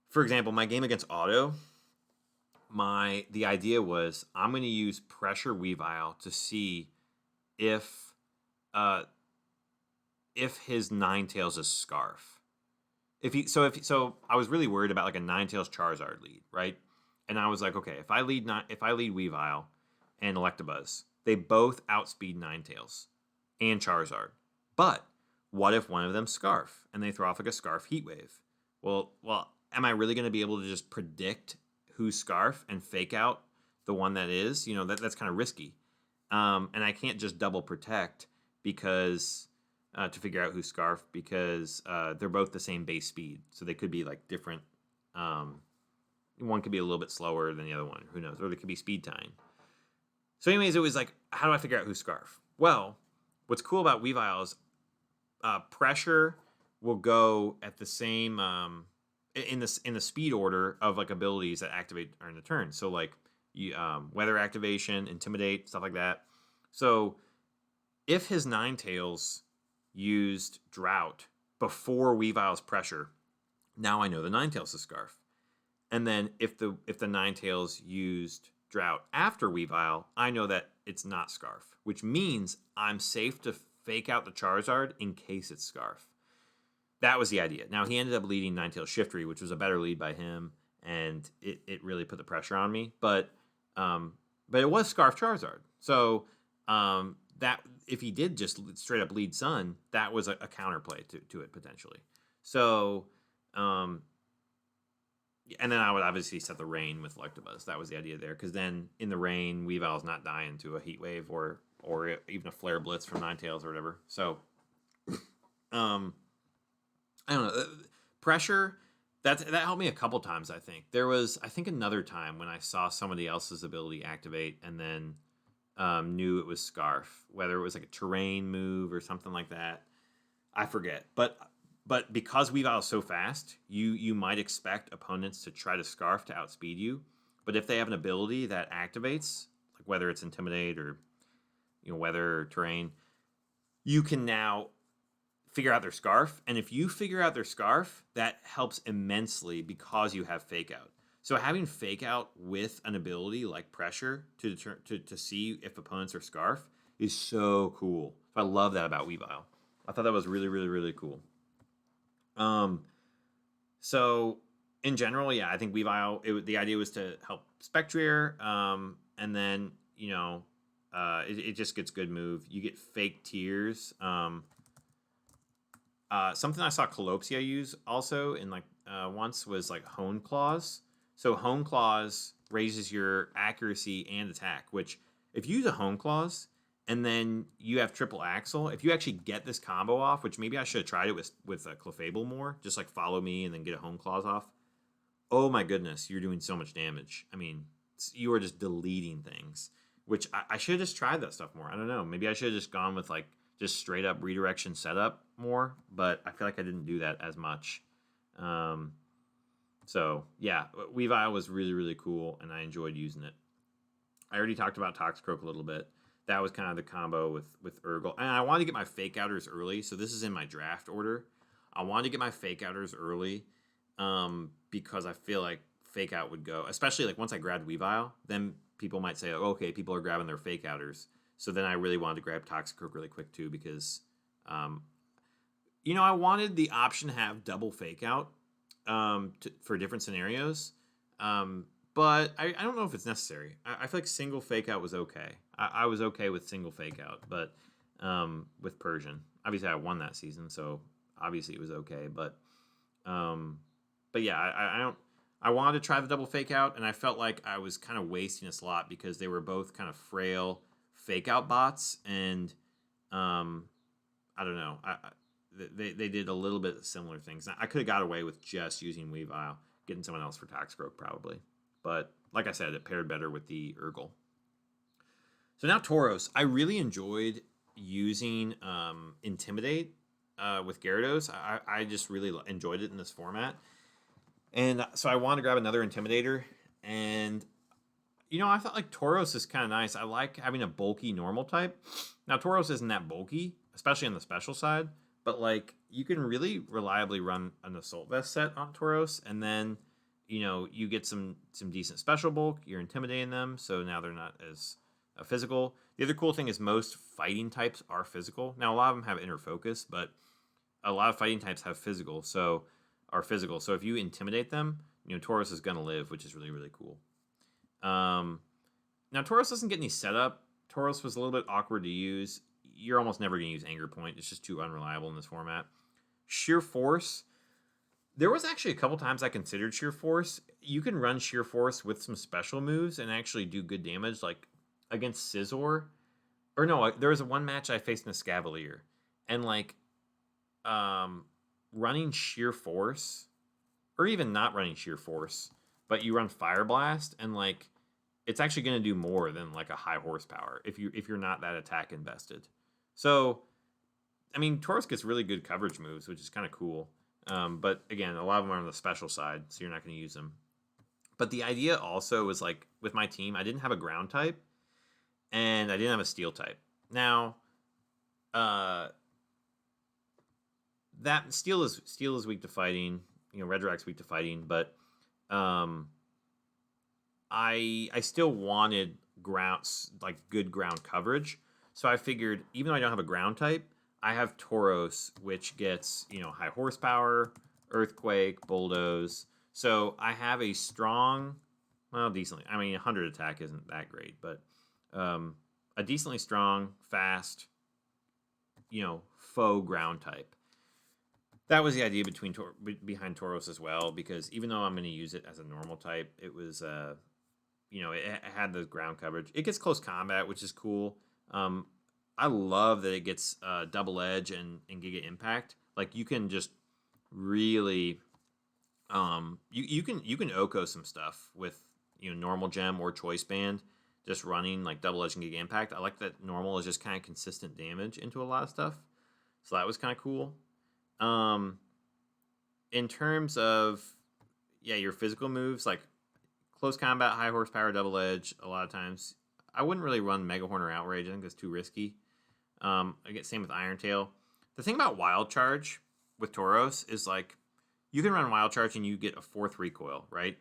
for example, my game against Auto, the idea was I'm going to use Pressure Weavile to see if his Ninetales is Scarf. So I was really worried about like a Ninetales Charizard lead, right? And I was like, okay, if I lead Weavile and Electabuzz, they both outspeed Ninetales and Charizard. But what if one of them Scarf and they throw off like a Scarf Heat Wave? Well, am I really going to be able to just predict who's Scarf and fake out the one that is? You know, that's kind of risky. And I can't just double protect because to figure out who's Scarf because they're both the same base speed, so they could be like different. One could be a little bit slower than the other one. Who knows? Or they could be speed tying. So, anyways, it was like, how do I figure out who's Scarf? Well, what's cool about Weavile is pressure will go at the same in the speed order of like abilities that activate during the turn. So like weather activation, intimidate, stuff like that. So if his Ninetales used Drought before Weavile's pressure, now I know the Ninetales is Scarf. And then if the Ninetales used Drought after Weavile, I know that it's not Scarf, which means I'm safe to fake out the Charizard in case it's Scarf. That was the idea. Now, he ended up leading Ninetales Shiftry, which was a better lead by him, and it really put the pressure on me. But it was Scarf Charizard. So that if he did just straight up lead Sun, that was a counterplay to it potentially. So, and then I would obviously set the rain with Electabuzz. That was the idea there, because then in the rain, Weavile's not dying to a Heat Wave or even a Flare Blitz from Ninetales or whatever. So, I don't know. Pressure, that helped me a couple times, I think. There was, I think, another time when I saw somebody else's ability activate and then knew it was Scarf, whether it was like a terrain move or something like that. I forget. But because Weavile is so fast, you might expect opponents to try to Scarf to outspeed you. But if they have an ability that activates, like whether it's Intimidate or weather or terrain, you can now figure out their Scarf. And if you figure out their Scarf, that helps immensely because you have Fake Out. So having Fake Out with an ability like Pressure to see if opponents are Scarf is so cool. I love that about Weavile. I thought that was really, really, really cool. So in general, yeah, I think Weavile, the idea was to help Spectrier, and then, it just gets good move. You get Fake Tears. Something I saw Colopsia use also in once was like Hone Claws. So Hone Claws raises your accuracy and attack, which if you use a Hone Claws and then you have Triple Axle, if you actually get this combo off, which maybe I should have tried it with a Clefable more, just like follow me and then get a Hone Claws off. Oh my goodness, you're doing so much damage. I mean, you are just deleting things, which I should have just tried that stuff more. I don't know. Maybe I should have just gone with like just straight up redirection setup more, but I feel like I didn't do that as much. So yeah, Weavile was really, really cool, and I enjoyed using it. I already talked about Toxicroak a little bit. That was kind of the combo with Urgl. And I wanted to get my Fake Outers early, so this is in my draft order. I wanted to get my Fake Outers early because I feel like Fake Out would go, especially like once I grabbed Weavile, then people might say, oh, okay, people are grabbing their Fake Outers. So then I really wanted to grab Toxicroak really quick too because, I wanted the option to have double Fake Out for different scenarios. But I don't know if it's necessary. I feel like single Fake Out was okay. I was okay with single Fake Out, but with Persian. Obviously, I won that season, so obviously it was okay. But yeah, I wanted to try the double Fake Out, and I felt like I was kind of wasting a slot because they were both kind of frail Fake Out bots, and I don't know. They did a little bit similar things. I could have got away with just using Weavile, getting someone else for Toxicroak probably. But like I said, it paired better with the Urgl. So now Tauros. I really enjoyed using Intimidate with Gyarados. I just really enjoyed it in this format. And so I wanted to grab another Intimidator. And, I thought like Tauros is kind of nice. I like having a bulky normal type. Now Tauros isn't that bulky, especially on the special side. But like you can really reliably run an Assault Vest set on Tauros. And then you get some decent special bulk. You're intimidating them, so now they're not as physical. The other cool thing is most fighting types are physical. Now, a lot of them have inner focus, but a lot of fighting types have physical. So are physical. So if you intimidate them, Tauros is going to live, which is really, really cool. Now, Tauros doesn't get any setup. Tauros was a little bit awkward to use. You're almost never going to use Anger Point. It's just too unreliable in this format. Sheer Force. There was actually a couple times I considered Sheer Force. You can run Sheer Force with some special moves and actually do good damage, like against Scizor. Or no, there was one match I faced in a Scavalier. And like running Sheer Force, or even not running Sheer Force, but you run Fire Blast, and like it's actually going to do more than like a high horsepower if you're not that attack invested. So, I mean, Tauros gets really good coverage moves, which is kind of cool. But again, a lot of them are on the special side, so you're not going to use them. But the idea also was like with my team, I didn't have a ground type, and I didn't have a steel type. Now, that steel is weak to fighting. Regirock's weak to fighting, but I still wanted good ground coverage. So I figured, even though I don't have a ground type, I have Tauros, which gets high horsepower, Earthquake, Bulldoze. So I have a strong, well, decently. I mean, 100 attack isn't that great, but a decently strong, fast, faux ground type. That was the idea behind Tauros as well, because even though I'm going to use it as a normal type, it was, it had the ground coverage. It gets close combat, which is cool. I love that it gets double edge and Giga Impact. Like you can just really, you can Oko some stuff with normal gem or choice band, just running like double edge and Giga Impact. I like that normal is just kind of consistent damage into a lot of stuff, so that was kind of cool. In terms of your physical moves, like close combat, high horsepower, double edge, a lot of times I wouldn't really run Mega Horn or Outrage. I think that's too risky. I get same with Iron Tail. The thing about Wild Charge with Tauros is like you can run Wild Charge and you get a 4th recoil, right?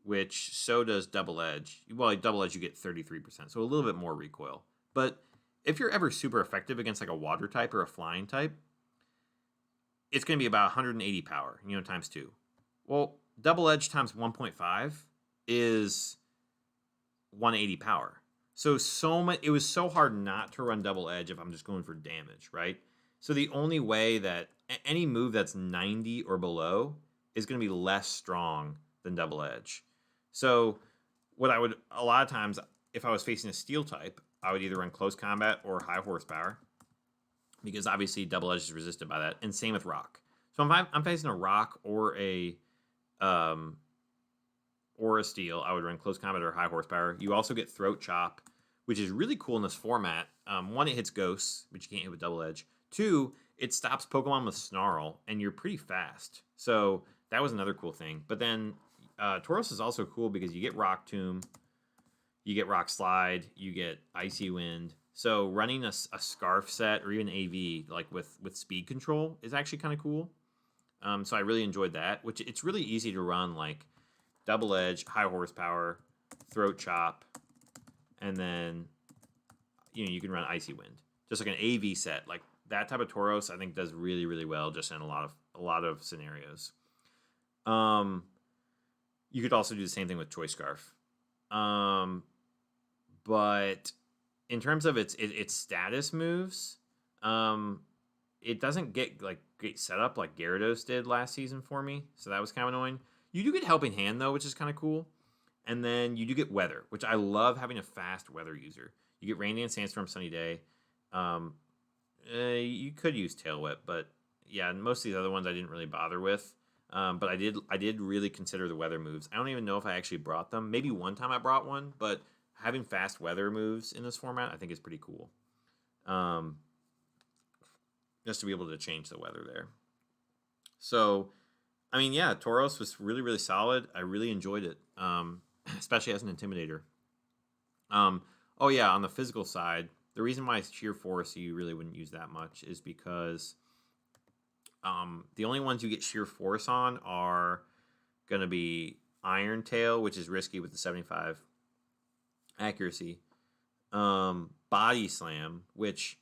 Which so does Double Edge. Well, like Double Edge you get 33%, so a little bit more recoil. But if you're ever super effective against like a Water type or a Flying type, it's going to be about 180 power, times 2. Well, Double Edge times 1.5 is 180 power. So much. It was so hard not to run Double Edge if I'm just going for damage, right? So the only way that any move that's 90 or below is going to be less strong than Double Edge. So what I would, a lot of times, if I was facing a Steel type, I would either run Close Combat or High Horsepower, because obviously Double Edge is resisted by that, and same with Rock. So if I'm facing a Rock or a Steel, I would run Close Combat or High Horsepower. You also get Throat Chop, which is really cool in this format. 1, it hits Ghosts, which you can't hit with Double Edge. 2, it stops Pokemon with Snarl, and you're pretty fast. So that was another cool thing. But then Tauros is also cool because you get Rock Tomb, you get Rock Slide, you get Icy Wind. So running a Scarf set or even AV like with speed control is actually kind of cool. So I really enjoyed that, which it's really easy to run like Double Edge, High Horsepower, Throat Chop, and then you can run Icy Wind. Just like an AV set. Like that type of Tauros I think does really, really well just in a lot of scenarios. You could also do the same thing with Choice Scarf. But in terms of its status moves, it doesn't get like great setup like Gyarados did last season for me, so that was kind of annoying. You do get Helping Hand though, which is kind of cool, and then you do get Weather, which I love having a fast Weather user. You get Rain Dance, Sandstorm, Sunny Day. You could use Tail Whip, but yeah, most of these other ones I didn't really bother with. But I did really consider the Weather moves. I don't even know if I actually brought them. Maybe one time I brought one, but having fast Weather moves in this format I think is pretty cool. Just to be able to change the weather there. So, I mean, yeah, Tauros was really, really solid. I really enjoyed it, especially as an Intimidator. Oh, yeah, on the physical side, the reason why Sheer Force you really wouldn't use that much is because the only ones you get Sheer Force on are going to be Iron Tail, which is risky with the 75 accuracy. Body Slam, which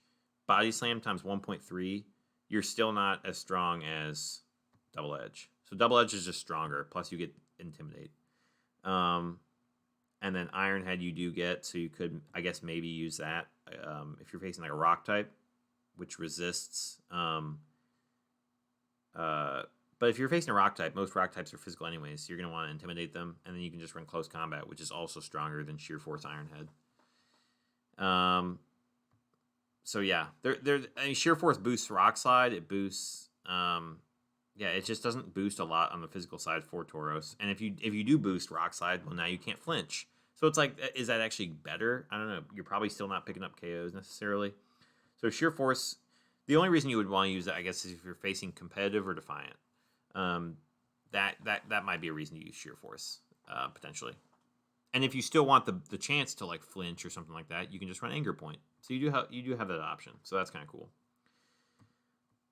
Body Slam times 1.3, you're still not as strong as Double Edge. So Double Edge is just stronger. Plus you get Intimidate. And then Iron Head you do get, so you could, I guess, maybe use that if you're facing like a Rock type, which resists. But if you're facing a Rock type, most Rock types are physical anyways, so you're going to want to Intimidate them, and then you can just run Close Combat, which is also stronger than Sheer Force Iron Head. So yeah, I mean, Sheer Force boosts Rock Slide. It boosts, yeah, it just doesn't boost a lot on the physical side for Tauros. And if you do boost Rock Slide, well, now you can't flinch. So it's like, is that actually better? I don't know. You're probably still not picking up KOs necessarily. So Sheer Force, the only reason you would want to use that, I guess, is if you're facing competitive or Defiant. That might be a reason to use Sheer Force potentially. And if you still want the chance to like flinch or something like that, you can just run Anger Point. So you do have that option. So that's kind of cool.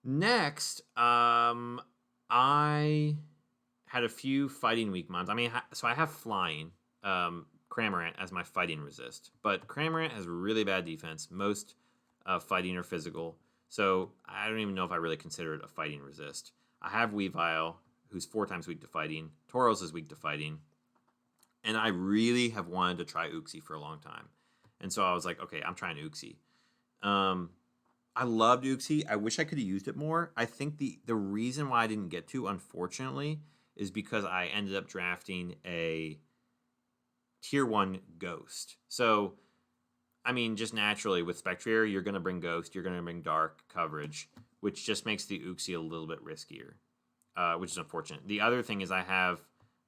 Next, I had a few Fighting Weak mons. I mean, so I have Flying, Cramorant as my Fighting resist, but Cramorant has really bad defense. Most Fighting or physical, so I don't even know if I really consider it a Fighting resist. I have Weavile, who's 4 times weak to Fighting. Tauros is weak to Fighting. And I really have wanted to try Uxie for a long time. And so I was like, okay, I'm trying Uxie. I loved Uxie. I wish I could have used it more. I think the reason why I didn't get to, unfortunately, is because I ended up drafting a Tier 1 Ghost. So, I mean, just naturally, with Spectrier, you're going to bring Ghost, you're going to bring Dark coverage, which just makes the Uxie a little bit riskier, which is unfortunate. The other thing is I have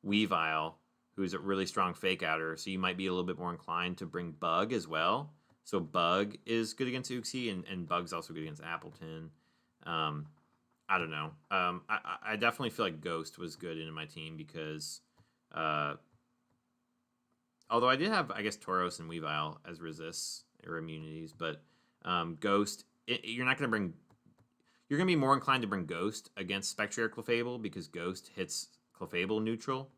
Weavile, who's a really strong Fake Outer, so you might be a little bit more inclined to bring Bug as well. So Bug is good against Uxie, and Bug's also good against Appletun. I don't know. I definitely feel like Ghost was good in my team because, although I did have, I guess, Tauros and Weavile as resists or immunities, but Ghost, you're not going to bring... You're going to be more inclined to bring Ghost against Spectrier or Clefable because Ghost hits Clefable neutral.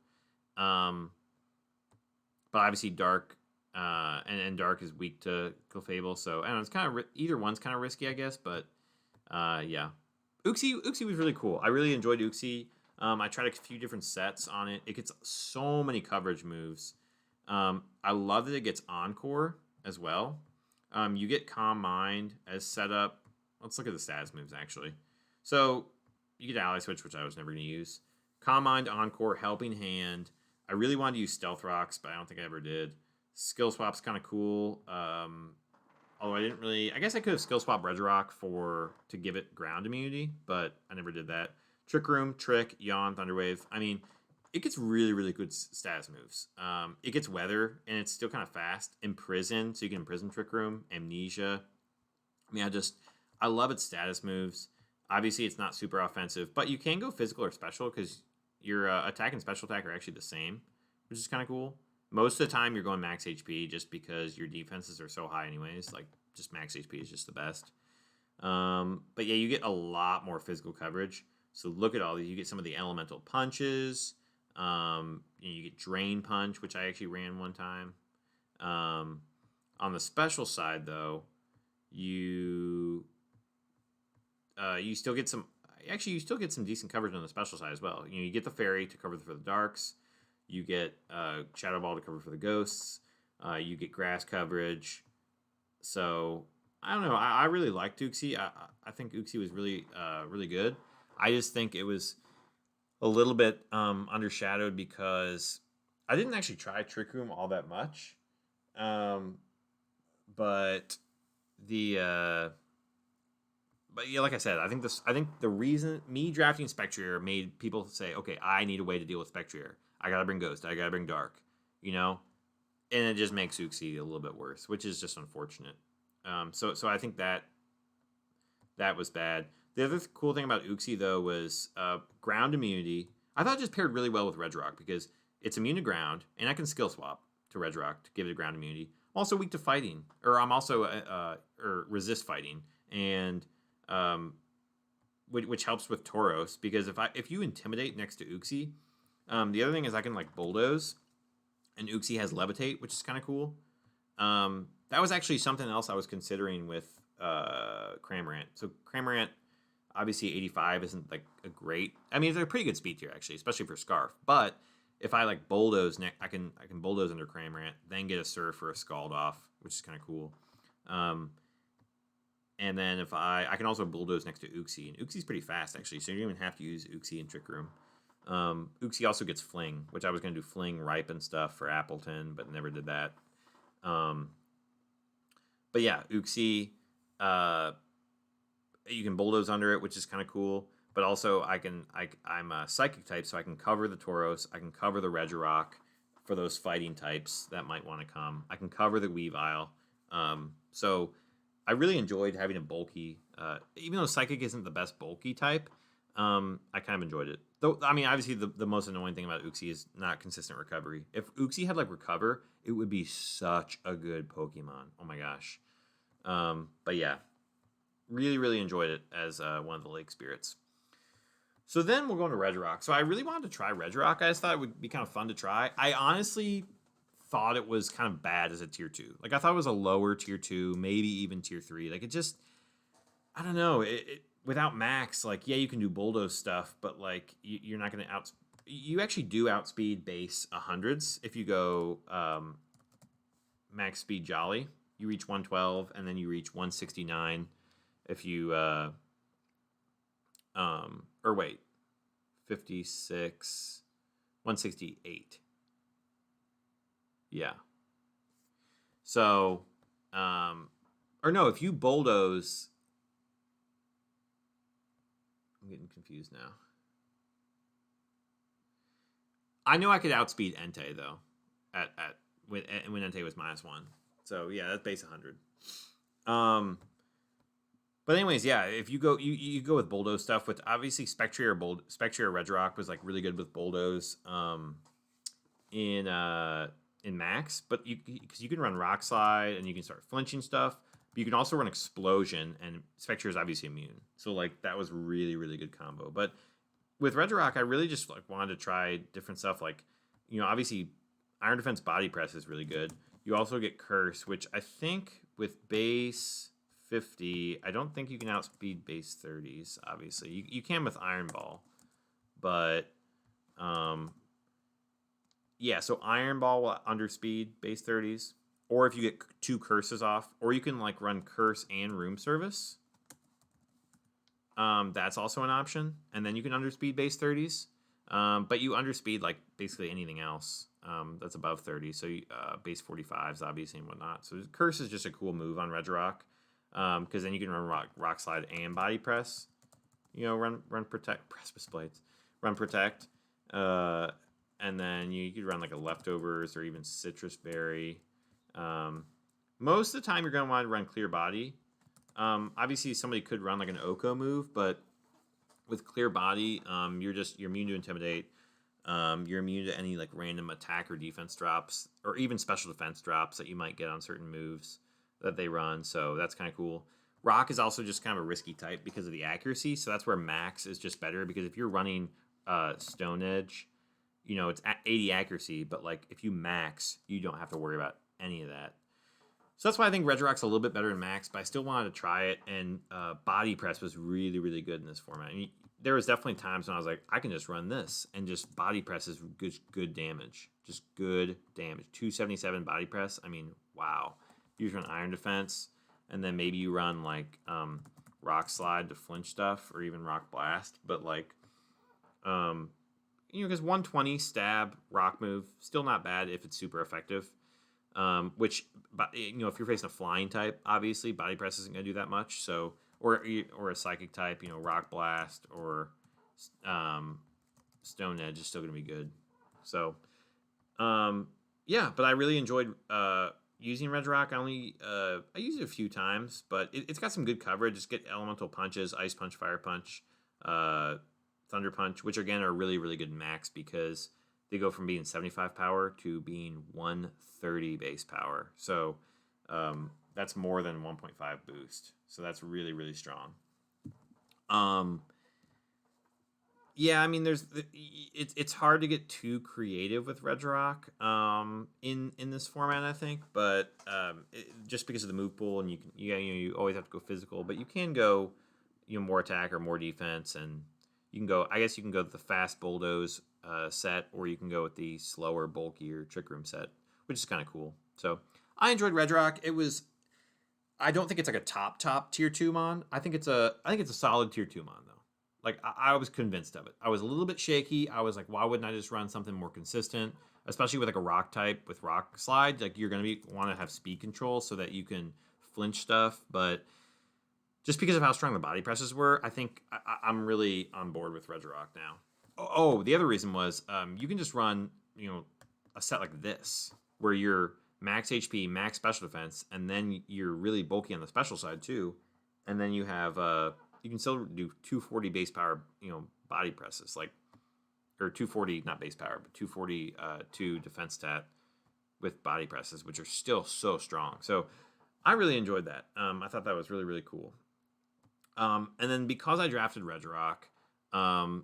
But obviously Dark, and Dark is weak to Clefable, so I don't know, it's kind of either one's kind of risky, I guess. But yeah, Uxie was really cool. I really enjoyed Uxie. I tried a few different sets on it. It gets so many coverage moves. I love that it gets Encore as well. You get Calm Mind as setup. Let's look at the stats moves actually. So you get Ally Switch, which I was never going to use. Calm Mind, Encore, Helping Hand. I really wanted to use Stealth Rocks, but I don't think I ever did. Skill Swap's kind of cool. Although I didn't really... I guess I could have Skill Swap Regirock to give it ground immunity, but I never did that. Trick Room, Trick, Yawn, Thunderwave. I mean, it gets really, really good status moves. It gets Weather, and it's still kind of fast. Imprison, so you can Imprison Trick Room. Amnesia. I mean, I love its status moves. Obviously, it's not super offensive, but you can go physical or special because your attack and special attack are actually the same, which is kind of cool. Most of the time, you're going max HP just because your defenses are so high anyways. Like, just max HP is just the best. But yeah, you get a lot more physical coverage. So look at all these. You get some of the elemental punches. You get Drain Punch, which I actually ran one time. On the special side, though, you still get some... Actually, you still get some decent coverage on the special side as well. You get the Fairy to cover for the Darks. You get Shadow Ball to cover for the Ghosts. You get Grass coverage. So, I don't know. I really liked Uxie. I think Uxie was really, really good. I just think it was a little bit undershadowed because I didn't actually try Trick Room all that much. But yeah, like I said, I think the reason me drafting Spectrier made people say, okay, I need a way to deal with Spectrier. I gotta bring Ghost. I gotta bring Dark. And it just makes Uxie a little bit worse, which is just unfortunate. So I think that was bad. The other cool thing about Uxie though was ground immunity. I thought it just paired really well with Regirock because it's immune to ground, and I can skill swap to Regirock to give it a ground immunity. I'm also weak to fighting, or I'm also or resist fighting, and which helps with Tauros because if you intimidate next to Uxie, the other thing is I can like bulldoze, and Uxie has levitate, which is kind of cool. That was actually something else I was considering with Cramorant. So Cramorant, Obviously, 85 isn't like a great. I mean, they're a pretty good speed tier actually, especially for Scarf. But if I like bulldoze, I can bulldoze under Cramorant, then get a Surf or a Scald off, which is kind of cool. And then if I can also bulldoze next to Uxie, and Uxie's pretty fast actually, so you don't even have to use Uxie in Trick Room. Uxie also gets Fling, which I was going to do Fling, Ripen stuff for Appletun, but never did that. But yeah, Uxie, you can bulldoze under it, which is kind of cool. But also, I'm a Psychic type, so I can cover the Tauros, I can cover the Regirock for those fighting types that might want to come. I can cover the Weavile. So I really enjoyed having a bulky, even though Psychic isn't the best bulky type. I kind of enjoyed it. Though, I mean, obviously, the most annoying thing about Uxie is not consistent recovery. If Uxie had, like, Recover, it would be such a good Pokemon. Oh, my gosh. But, yeah. Really, really enjoyed it as one of the Lake Spirits. So then we'll go into Regirock. So I really wanted to try Regirock. I just thought it would be kind of fun to try. I honestly thought it was kind of bad as a tier 2. Like, I thought it was a lower tier 2, maybe even tier 3. Like, it just... I don't know. Without Max, like, yeah, you can do bulldoze stuff, but like you're not going to you actually do outspeed base 100s if you go max speed Jolly. You reach 112 and then you reach 169 if you or wait, 56 168. Yeah. So or no, if you bulldoze, I'm getting confused now. I know I could outspeed Entei though, at when Entei was -1. So yeah, that's base 100. But anyways, yeah, if you go you go with bulldoze stuff with obviously Spectrier or Regirock was like really good with bulldoze in Max, but because you can run Rock Slide and you can start flinching stuff. But you can also run Explosion, and Spectrier is obviously immune. So, like, that was really, really good combo. But with Regirock, I really just, like, wanted to try different stuff. Like, you know, obviously, Iron Defense Body Press is really good. You also get Curse, which I think with base 50, I don't think you can outspeed base 30s, obviously. You can with Iron Ball. But, yeah, so Iron Ball will underspeed base 30s. Or if you get 2 curses off, or you can like run Curse and Room Service. That's also an option, and then you can underspeed base 30s. But you underspeed like basically anything else that's above 30. So base 45s obviously and whatnot. So Curse is just a cool move on Regirock, because then you can run Rock Slide and Body Press. You know, run Protect, Precipice Blades, run Protect, and then you could run like a Leftovers or even Citrus Berry. Most of the time you're going to want to run Clear Body. Obviously somebody could run like an Oko move, but with Clear Body, you're immune to Intimidate. You're immune to any like random attack or defense drops, or even special defense drops that you might get on certain moves that they run. So that's kind of cool. Rock is also just kind of a risky type because of the accuracy. So that's where Max is just better, because if you're running Stone Edge, you know, it's 80 accuracy, but like if you max, you don't have to worry about any of that. So that's why I think Regirock's a little bit better in Max, but I still wanted to try it, and Body Press was really, really good in this format. I mean, there was definitely times when I was like, I can just run this, and just Body Press is good damage. Just good damage. 277 Body Press, I mean, wow. You just run Iron Defense, and then maybe you run like Rock Slide to flinch stuff, or even Rock Blast, but like, you know, because 120 stab rock move, still not bad if it's super effective. Which, you know, if you're facing a flying type, obviously Body Press isn't going to do that much. So, or a Psychic type, you know, Rock Blast or Stone Edge is still going to be good. So, yeah, but I really enjoyed using Regirock. I used it a few times, but it's got some good coverage. Just get Elemental Punches, Ice Punch, Fire Punch, Thunder Punch, which again are really, really good max, because they go from being 75 power to being 130 base power. So that's more than 1.5 boost. So that's really, really strong. Yeah, I mean, it's hard to get too creative with Regirock in this format, I think, but just because of the move pool, and you always have to go physical, but you can go, more attack or more defense, and you can go. I guess you can go with the fast bulldoze set, or you can go with the slower, bulkier Trick Room set, which is kind of cool. So I enjoyed Regirock. It was. I don't think it's like a top tier 2 mon. I think it's a solid tier 2 mon though. Like I was convinced of it. I was a little bit shaky. I was like, why wouldn't I just run something more consistent? Especially with like a rock type with rock slide. Like you're gonna want to have speed control so that you can flinch stuff. But just because of how strong the body presses were, I think I'm really on board with Regirock now. Oh, the other reason was you can just run a set like this where you're max HP, max special defense, and then you're really bulky on the special side too. And then you have you can still do 240 base power, body presses, like, or 240 not base power, but 242 defense stat with body presses, which are still so strong. So I really enjoyed that. I thought that was really, really cool. And then because I drafted Regirock, I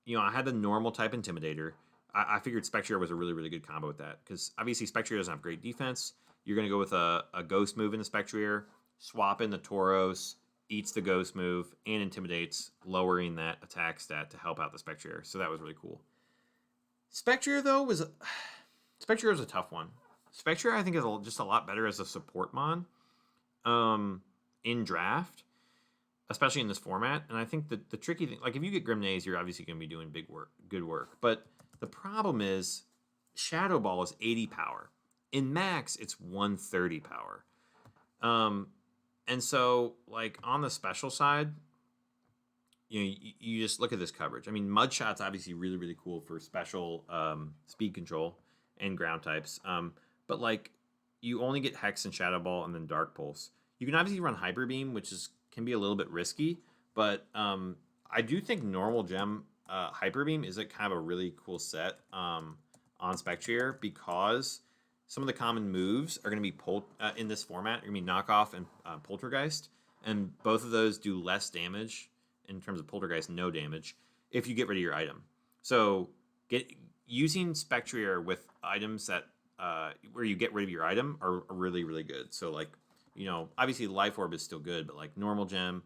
had the normal type Intimidator. I figured Spectrier was a really, really good combo with that because obviously Spectrier doesn't have great defense. You're going to go with a Ghost move in the Spectrier, swap in the Tauros, eats the Ghost move, and intimidates, lowering that attack stat to help out the Spectrier. So that was really cool. Spectrier, though, was a tough one. Spectrier, I think, is just a lot better as a support mon in draft, especially in this format. And I think that the tricky thing, like if you get Grimnaze, you're obviously going to be doing good work. But the problem is Shadow Ball is 80 power. In Max, it's 130 power. And so, like, on the special side, you just look at this coverage. I mean, Mud Shot's obviously really, really cool for special speed control and ground types. But, like, you only get Hex and Shadow Ball and then Dark Pulse. You can obviously run Hyper Beam, which can be a little bit risky. But I do think Normal Gem Hyper Beam is kind of a really cool set on Spectrier because some of the common moves are going to be in this format. Are going to be Knockoff and Poltergeist, and both of those do less damage in terms of Poltergeist, no damage if you get rid of your item. So using Spectrier with items that where you get rid of your item are really, really good. So like obviously Life Orb is still good, but like Normal Gem.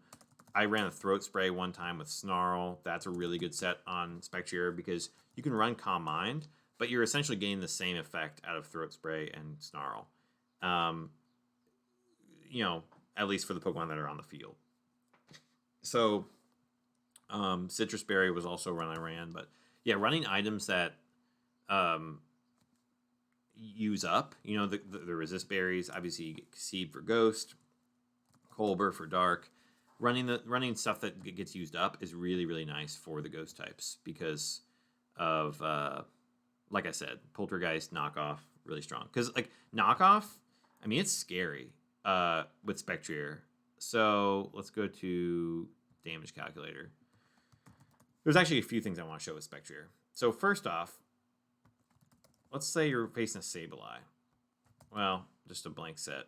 I ran a Throat Spray one time with Snarl. That's a really good set on Spectrier because you can run Calm Mind, but you're essentially getting the same effect out of Throat Spray and Snarl. At least for the Pokemon that are on the field. So, Citrus Berry was also one I ran, but yeah, running items that use up, the resist berries. Obviously, you get Seed for Ghost, Colbur for Dark. Running stuff that gets used up is really, really nice for the Ghost types because of like I said, Poltergeist, Knockoff, really strong. Because like Knockoff, I mean it's scary with Spectrier. So let's go to damage calculator. There's actually a few things I want to show with Spectrier. So first off, let's say you're facing a Sableye. Well, just a blank set.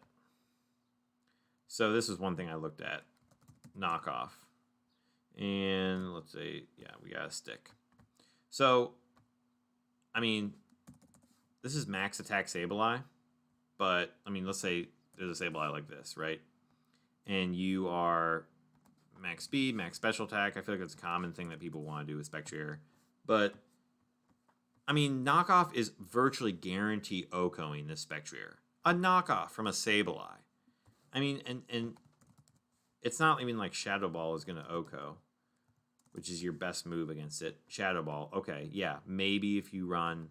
So this is one thing I looked at. Knockoff. And let's say, yeah, we got a stick. So, I mean, this is max attack Sableye. But, I mean, let's say there's a Sableye like this, right? And you are max speed, max special attack. I feel like it's a common thing that people want to do with Spectrier. But, I mean, Knockoff is virtually guarantee OHKOing this Spectrier. A Knockoff from a Sableye. I mean, and it's not even like Shadow Ball is going to OHKO, which is your best move against it. Shadow Ball, okay, yeah, maybe if you run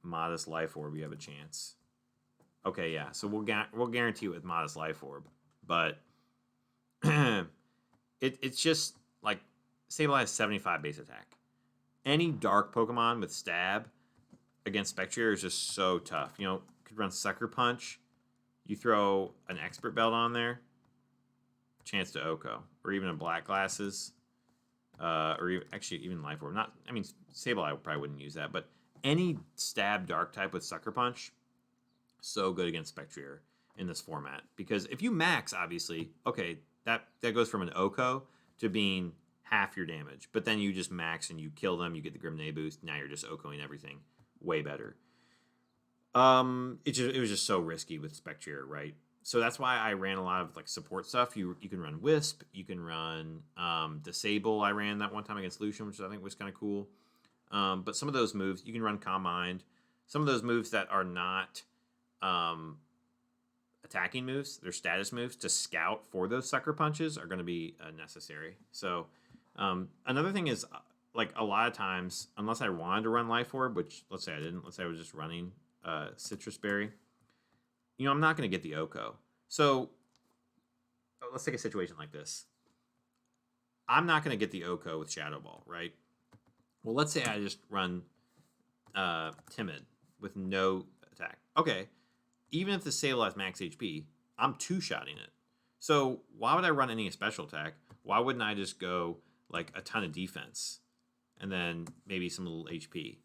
Modest Life Orb, you have a chance. Okay, yeah, so we'll guarantee it with Modest Life Orb, but it's just like Sableye has 75 base attack. Any dark Pokemon with Stab against Spectrier is just so tough. Could run Sucker Punch. You throw an Expert Belt on there, chance to OHKO, or even a Black Glasses, or even Life Orb. Sableye probably wouldn't use that, but any Stab Dark type with Sucker Punch, so good against Spectrier in this format. Because if you max, obviously, okay, that goes from an OHKO to being half your damage, but then you just max and you kill them, you get the Grimnae boost, now you're just OHKOing everything way better. It was just so risky with Spectrier, right? So that's why I ran a lot of like support stuff. You can run Wisp, you can run Disable. I ran that one time against Lucian, which I think was kind of cool. But some of those moves, you can run Calm Mind. Some of those moves that are not attacking moves, they're status moves to scout for those sucker punches are going to be necessary. So another thing is, like a lot of times, unless I wanted to run Life Orb, which let's say I didn't, let's say I was just running Citrus Berry, I'm not going to get the Oko. So let's take a situation like this. I'm not going to get the Oko with Shadow Ball, right? Well, let's say I just run Timid with no attack. Okay, even if the Sable has max HP, I'm two-shotting it. So why would I run any special attack? Why wouldn't I just go like a ton of defense and then maybe some little HP?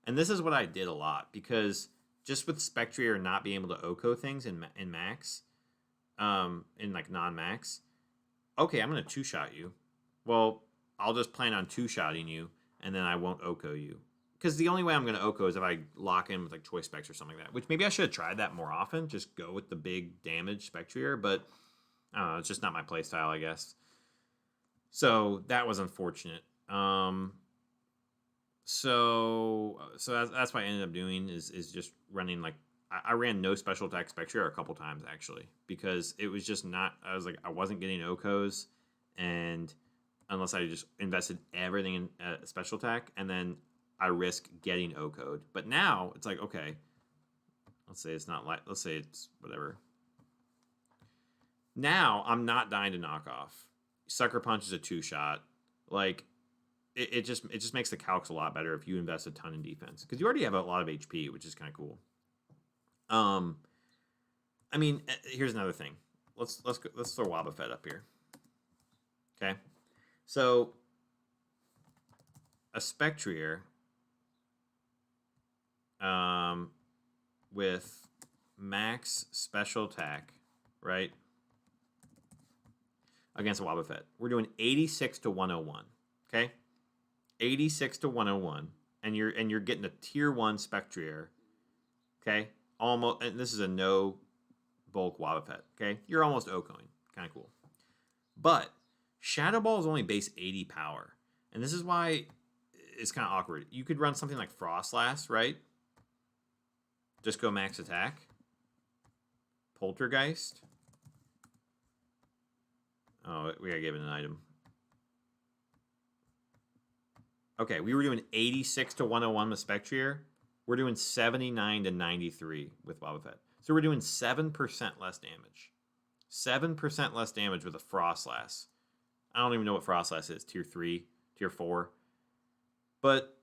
And this is what I did a lot, because just with Spectrier not being able to Oko things in max, in like non-max, okay, I'm going to two-shot you. Well, I'll just plan on two-shotting you, and then I won't Oko you. Because the only way I'm going to Oko is if I lock in with like Choice Specs or something like that, which maybe I should have tried that more often, just go with the big damage Spectrier, but I don't know, it's just not my playstyle, I guess. So that was unfortunate. So that's what I ended up doing is just running like, I ran no special attack Spectrier a couple times actually, because it was just not, I was like, I wasn't getting Okos, and unless I just invested everything in special attack, and then I risk getting Oko'd. But now it's like, okay, let's say it's not like, let's say it's whatever. Now I'm not dying to knock off. Sucker Punch is a two-shot. Like, it just makes the calcs a lot better if you invest a ton in defense, because you already have a lot of HP, which is kind of cool. I mean, here's another thing. Let's throw Wobbuffet up here. Okay, so a Spectrier with max special attack, right, against a Wobbuffet, we're doing 86 to 101. Okay, 86 to 101, and you're getting a tier 1 Spectrier. Okay, almost, and this is a no bulk Wobbuffet. Okay, you're almost Okoing, kind of cool. But Shadow Ball is only base 80 power, and this is why it's kind of awkward. You could run something like Frostlass, right? Just go max attack. Poltergeist. Oh, we gotta give it an item. Okay, we were doing 86 to 101 with Spectrier. We're doing 79 to 93 with Wobbuffet. So we're doing 7% less damage. 7% less damage with a Frostlass. I don't even know what Frostlass is. Tier 3, Tier 4. But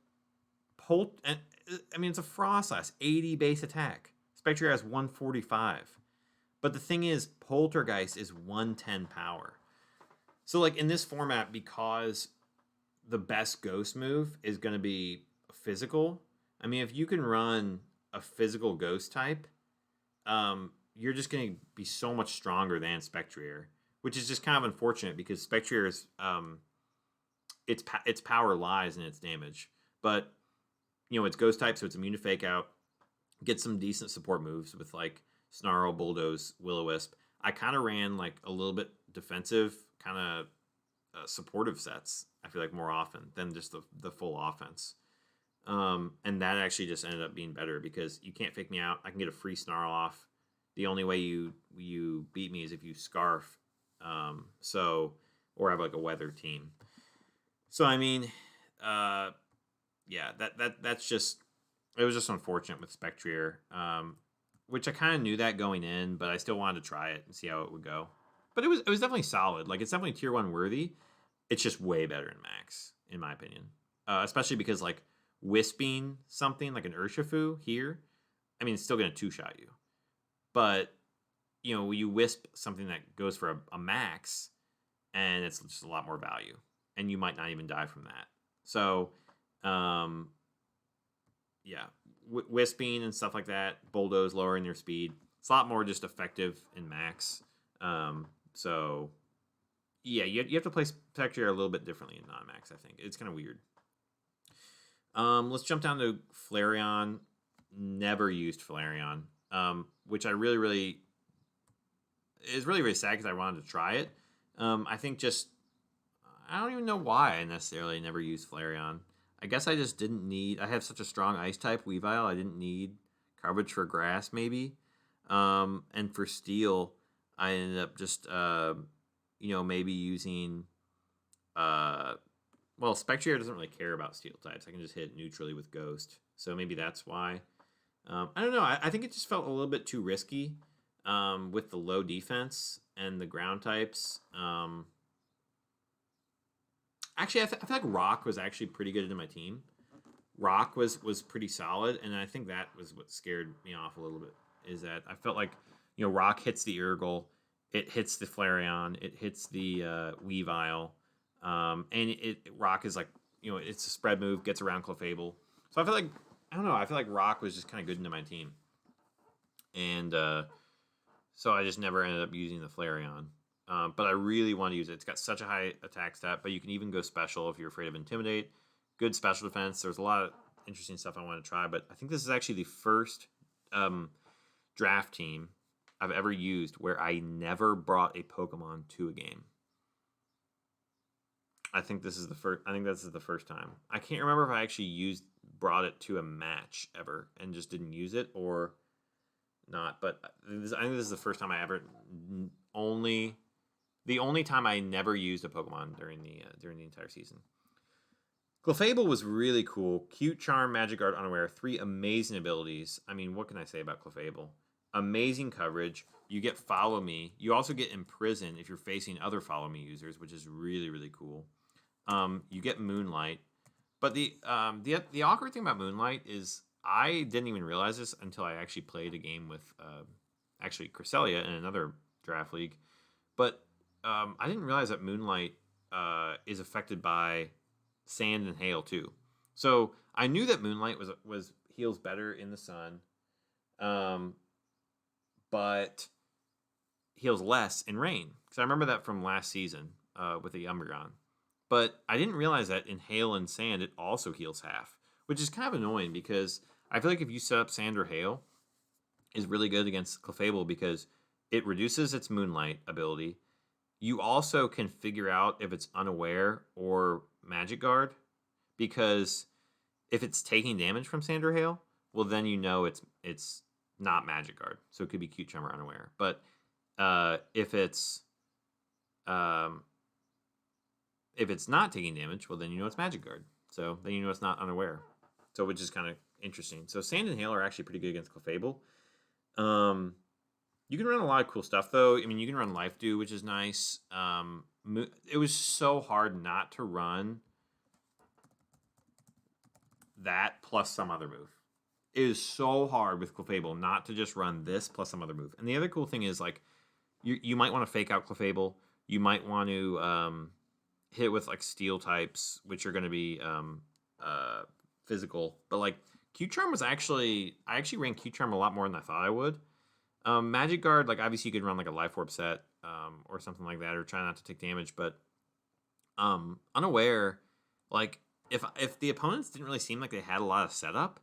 I mean, it's a Frostlass, 80 base attack. Spectrier has 145. But the thing is, Poltergeist is 110 power. So, like, in this format, because the best ghost move is going to be physical, I mean, if you can run a physical ghost type, you're just going to be so much stronger than Spectrier, which is just kind of unfortunate, because Spectrier is, its power lies in its damage. But, it's ghost type, so it's immune to fake out. Get some decent support moves with like Snarl, Bulldoze, Will-O-Wisp. I kind of ran like a little bit defensive, kind of supportive sets, I feel like, more often than just the full offense. And that actually just ended up being better, because you can't fake me out. I can get a free Snarl off. The only way you beat me is if you Scarf. Or have like a Weather team. So I mean, yeah, that's just, it was just unfortunate with Spectrier, which I kind of knew that going in, but I still wanted to try it and see how it would go. But it was definitely solid. Like, it's definitely tier 1 worthy. It's just way better in max, in my opinion. Especially because, like, Wisping something like an Urshifu here, I mean, it's still going to two-shot you. But, you Wisp something that goes for a max, and it's just a lot more value. And you might not even die from that. So, yeah, Wisping and stuff like that, Bulldoze lowering their speed. It's a lot more just effective in max. So, yeah, you have to play Spectrier a little bit differently in non-max, I think. It's kind of weird. Let's jump down to Flareon. Never used Flareon, which I really, really is really, really sad because I wanted to try it. I think just, I don't even know why I necessarily never used Flareon. I guess I just didn't need, I have such a strong ice type Weavile, I didn't need coverage for grass maybe. And for steel, I ended up just, maybe using, well, Spectrier doesn't really care about steel types. I can just hit it neutrally with Ghost. So maybe that's why. I don't know. I think it just felt a little bit too risky with the low defense and the ground types. Actually, I feel like Rock was actually pretty good in my team. Rock was pretty solid, and I think that was what scared me off a little bit. Is that I felt like Rock hits the Urgl, it hits the Flareon, it hits the Weavile, and Rock is like it's a spread move, gets around Clefable. So I feel like I don't know. I feel like Rock was just kind of good into my team, and so I just never ended up using the Flareon. But I really want to use it. It's got such a high attack stat, but you can even go special if you're afraid of Intimidate. Good special defense. There's a lot of interesting stuff I want to try, but I think this is actually the first draft team I've ever used where I never brought a Pokemon to a game. I think this is the first. I think this is the first time. I can't remember if I actually brought it to a match ever and just didn't use it or not. But I think this is the first time I ever the only time I never used a Pokemon during the entire season. Clefable was really cool. Cute Charm, Magic Guard, Unaware. 3 amazing abilities. I mean, what can I say about Clefable? Amazing coverage. You get Follow Me. You also get Imprison if you're facing other Follow Me users, which is really, really cool. You get Moonlight. But the awkward thing about Moonlight is I didn't even realize this until I actually played a game with actually Cresselia in another draft league. But I didn't realize that Moonlight is affected by sand and hail too. So I knew that Moonlight was heals better in the sun, but heals less in rain. Because I remember that from last season with the Umbreon. But I didn't realize that in hail and sand it also heals half, which is kind of annoying because I feel like if you set up sand or hail, is really good against Clefable because it reduces its Moonlight ability. You also can figure out if it's Unaware or Magic Guard, because if it's taking damage from Sand or Hail, well then it's not Magic Guard, so it could be Cute Charm or Unaware. But if it's not taking damage, well then it's Magic Guard, so then it's not Unaware. So which is kind of interesting. So Sand and Hail are actually pretty good against Clefable. You can run a lot of cool stuff, though. I mean, you can run Life Dew, which is nice. It was so hard not to run that plus some other move. It is so hard with Clefable not to just run this plus some other move. And the other cool thing is, like, you might want to fake out Clefable. You might want to hit with, like, Steel types, which are going to be physical. But, like, Q-Charm was I actually ran Q-Charm a lot more than I thought I would. Magic Guard, like, obviously you could run like a Life Orb set or something like that, or try not to take damage, but Unaware, like, if the opponents didn't really seem like they had a lot of setup,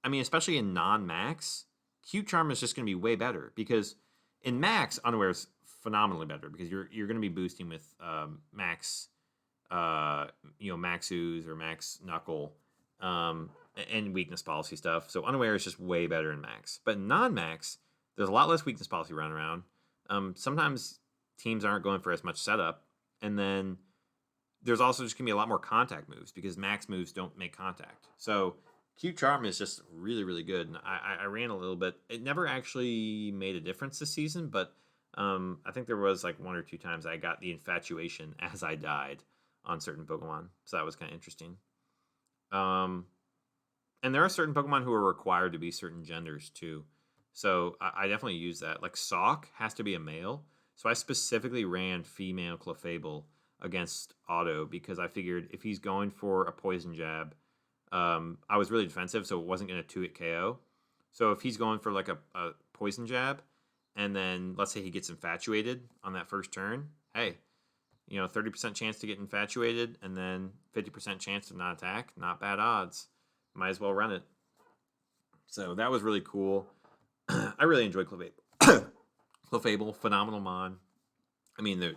I mean, especially in non-max, Cute Charm is just going to be way better, because in max, Unaware is phenomenally better, because you're going to be boosting with max, max Ooze or max Knuckle, and weakness policy stuff. So Unaware is just way better in max. But in non-max, there's a lot less weakness policy running around. Sometimes teams aren't going for as much setup. And then there's also just going to be a lot more contact moves, because max moves don't make contact. So Cute Charm is just really, really good. And I ran a little bit. It never actually made a difference this season, but I think there was like 1 or 2 times I got the Infatuation as I died on certain Pokemon. So that was kind of interesting. And there are certain Pokemon who are required to be certain genders too. So I definitely use that. Like Sock has to be a male. So I specifically ran female Clefable against Auto, because I figured if he's going for a poison jab, I was really defensive, so it wasn't going to 2-hit KO. So if he's going for like a poison jab, and then let's say he gets infatuated on that first turn, hey, 30% chance to get infatuated, and then 50% chance to not attack. Not bad odds. Might as well run it. So that was really cool. I really enjoyed Clefable. Clefable, phenomenal mon. I mean,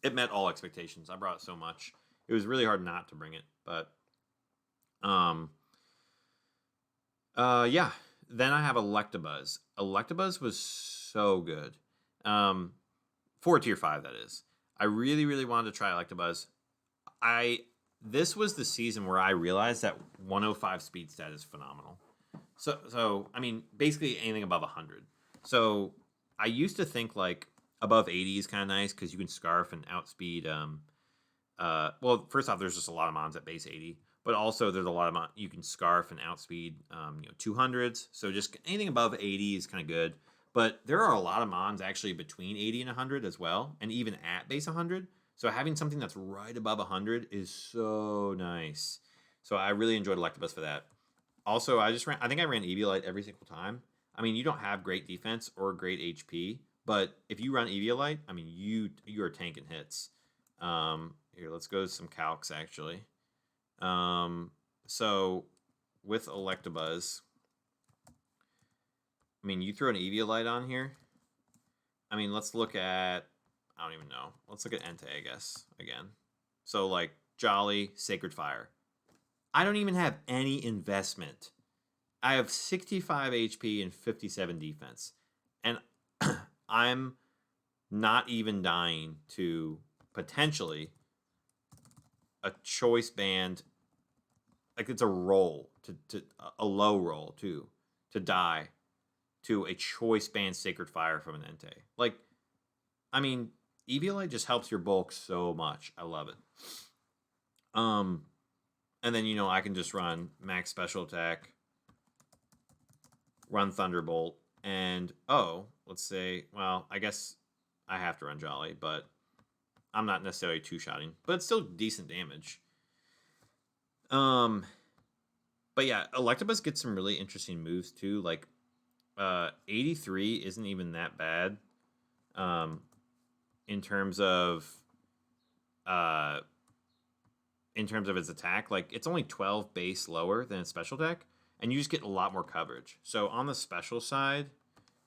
it met all expectations. I brought so much. It was really hard not to bring it, but yeah. Then I have Electabuzz. Electabuzz was so good. For tier 5, that is. I really, really wanted to try Electabuzz. This was the season where I realized that 105 speed stat is phenomenal. So I mean, basically anything above 100. So I used to think like above 80 is kind of nice because you can Scarf and outspeed. Well, first off, there's just a lot of mons at base 80, but also there's a lot of you can Scarf and outspeed 200s. So just anything above 80 is kind of good. But there are a lot of mons actually between 80 and 100 as well, and even at base 100. So having something that's right above 100 is so nice. So I really enjoyed Electabuzz for that. Also, I think I ran Eviolite every single time. I mean, you don't have great defense or great HP, but if you run Eviolite, I mean, you are tanking hits. Here, let's go to some calcs, actually. So with Electabuzz, I mean, you throw an Eviolite on here. I mean, let's look at, I don't even know. Let's look at Entei, I guess, again. So, like, Jolly, Sacred Fire. I don't even have any investment. I have 65 HP and 57 defense. And I'm not even dying to potentially a choice band. Like, it's a roll, a low roll, too, to die to a choice band Sacred Fire from an Entei. Like, I mean, Eviolite just helps your bulk so much. I love it. And then, I can just run max special attack, run Thunderbolt, and, let's say, well, I guess I have to run Jolly, but I'm not necessarily two-shotting. But it's still decent damage. But yeah, Electabuzz gets some really interesting moves, too. Like, 83 isn't even that bad. In terms of its attack, like it's only 12 base lower than its special attack, and you just get a lot more coverage. So on the special side,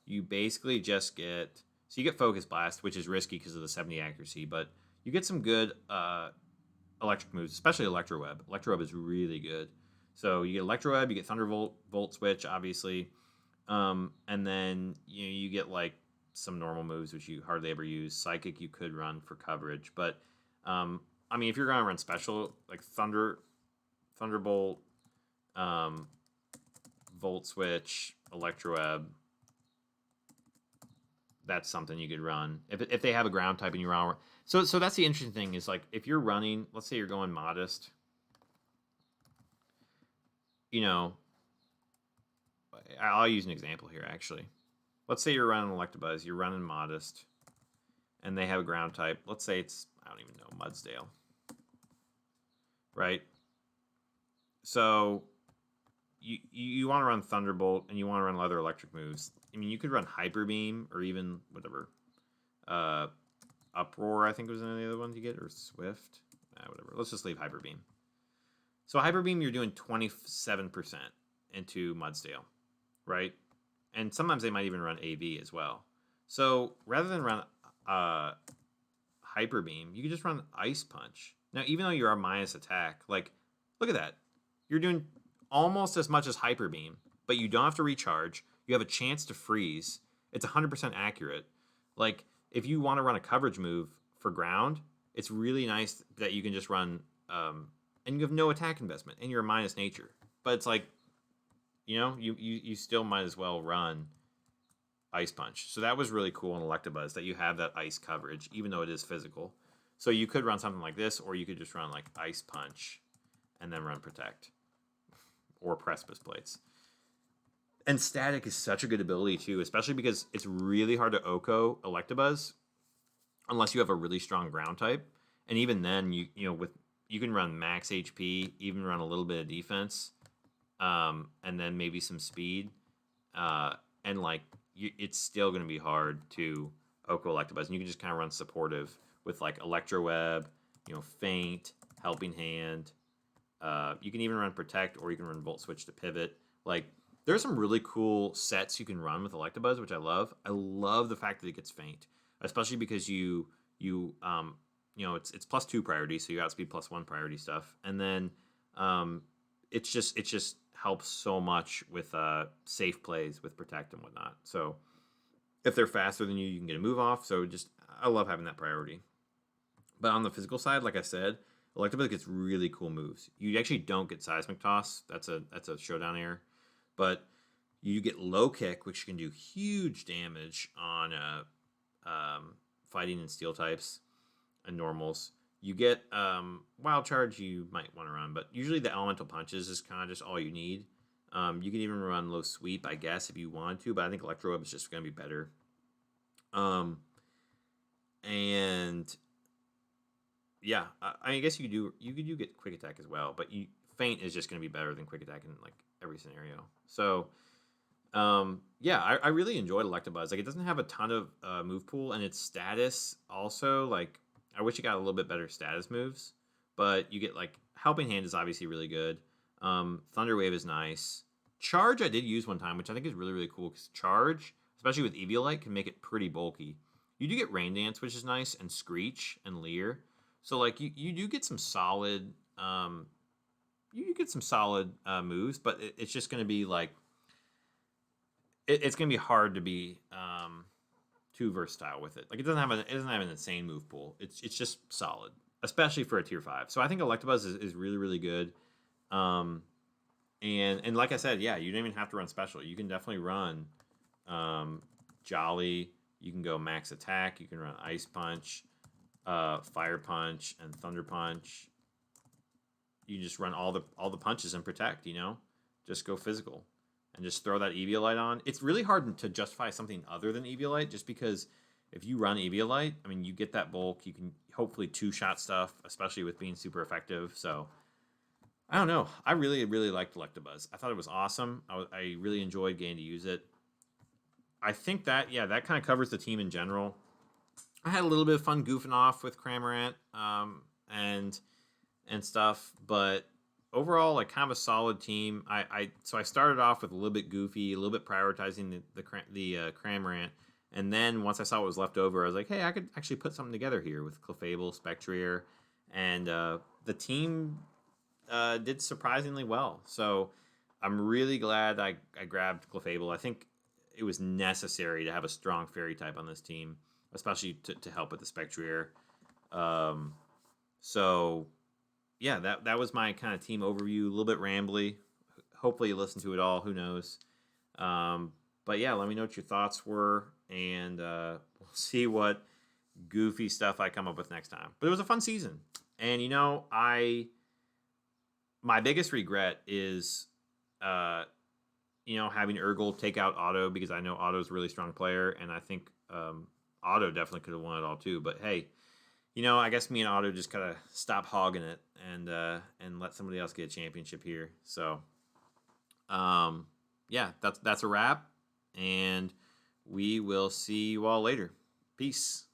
you basically just get you get Focus Blast, which is risky because of the 70 accuracy, but you get some good electric moves, especially Electroweb. Electroweb is really good. So you get Electroweb, you get Thunderbolt, Volt Switch, obviously, and then you get like some normal moves which you hardly ever use. Psychic you could run for coverage, but I mean, if you're gonna run special like Thunderbolt, Volt Switch, Electroweb, that's something you could run if they have a ground type and you're on. So that's the interesting thing is like if you're running, let's say you're going Modest, I'll use an example here actually. Let's say you're running Electabuzz, you're running Modest, and they have a ground type. Let's say it's, I don't even know, Mudsdale. Right? So you want to run Thunderbolt and you want to run other electric moves. I mean, you could run Hyper Beam or even whatever. Uproar, I think was one of the other ones you get, or Swift. Whatever. Let's just leave Hyper Beam. So Hyper Beam, you're doing 27% into Mudsdale, right? And sometimes they might even run AV as well. So rather than run Hyper Beam, you can just run Ice Punch. Now, even though you're a minus attack, like, look at that. You're doing almost as much as Hyper Beam, but you don't have to recharge. You have a chance to freeze. It's 100% accurate. Like, if you want to run a coverage move for ground, it's really nice that you can just run, and you have no attack investment, and you're a minus nature. But it's like, you still might as well run Ice Punch. So that was really cool in Electabuzz that you have that ice coverage, even though it is physical. So you could run something like this, or you could just run like Ice Punch and then run Protect or Precipice Plates. And Static is such a good ability too, especially because it's really hard to OHKO Electabuzz unless you have a really strong ground type. And even then, you can run max HP, even run a little bit of defense, and then maybe some speed, and like it's still going to be hard to OHKO Electabuzz. And you can just kind of run supportive with like Electroweb, Feint, Helping Hand. You can even run Protect, or you can run Volt Switch to pivot. Like, There's some really cool sets you can run with Electabuzz, which I love. I love the fact that it gets faint, especially because it's +2 priority, so you outspeed +1 priority stuff, and then it just helps so much with safe plays with protect and whatnot. So if they're faster than you can get a move off. So I love having that priority. But on the physical side, like I said, Electabuzz gets really cool moves. You actually don't get Seismic Toss. That's a showdown error. But you get Low Kick, which can do huge damage on fighting and steel types and normals. You get Wild Charge you might want to run, but usually the Elemental Punches is kind of just all you need. You can even run Low Sweep, I guess, if you want to, but I think Electro Web is just going to be better. And yeah, I guess you could get Quick Attack as well, but Feint is just going to be better than Quick Attack in like every scenario. So yeah, I really enjoyed Electabuzz. Like, it doesn't have a ton of move pool, and its status also, like, I wish it got a little bit better status moves, but you get like Helping Hand is obviously really good. Thunder Wave is nice. Charge I did use one time, which I think is really, really cool, because Charge, especially with Eviolite, can make it pretty bulky. You do get Rain Dance, which is nice, and Screech and Leer. So like you do get some solid moves, but it's just going to be like it's going to be hard to be too versatile with it. Like, it doesn't have an insane move pool. It's just solid, especially for a tier 5. So I think Electabuzz is really, really good. And like I said, yeah, you don't even have to run special. You can definitely run Jolly. You can go max attack. You can run Ice Punch, Fire Punch, and Thunder Punch. You can just run all the punches and protect. Just go physical. And just throw that Eviolite on. It's really hard to justify something other than Eviolite, just because if you run Eviolite, I mean, you get that bulk. You can hopefully two-shot stuff, especially with being super effective. So, I don't know. I really, really liked Electabuzz. I thought it was awesome. I really enjoyed getting to use it. I think that kind of covers the team in general. I had a little bit of fun goofing off with Cramorant and stuff, but overall, like, kind of a solid team. So I started off with a little bit goofy, a little bit prioritizing the Cramorant, and then once I saw what was left over, I was like, hey, I could actually put something together here with Clefable, Spectrier, and the team did surprisingly well. So I'm really glad I grabbed Clefable. I think it was necessary to have a strong Fairy type on this team, especially to help with the Spectrier. So yeah, that was my kind of team overview. A little bit rambly. Hopefully you listened to it all. Who knows? But yeah, let me know what your thoughts were, and we'll see what goofy stuff I come up with next time. But it was a fun season, and my biggest regret is having Urgl take out Otto, because I know Otto's a really strong player, and I think Otto definitely could have won it all too. But hey, I guess me and Otto just gotta stop hogging it and let somebody else get a championship here. So, yeah, that's a wrap, and we will see you all later. Peace.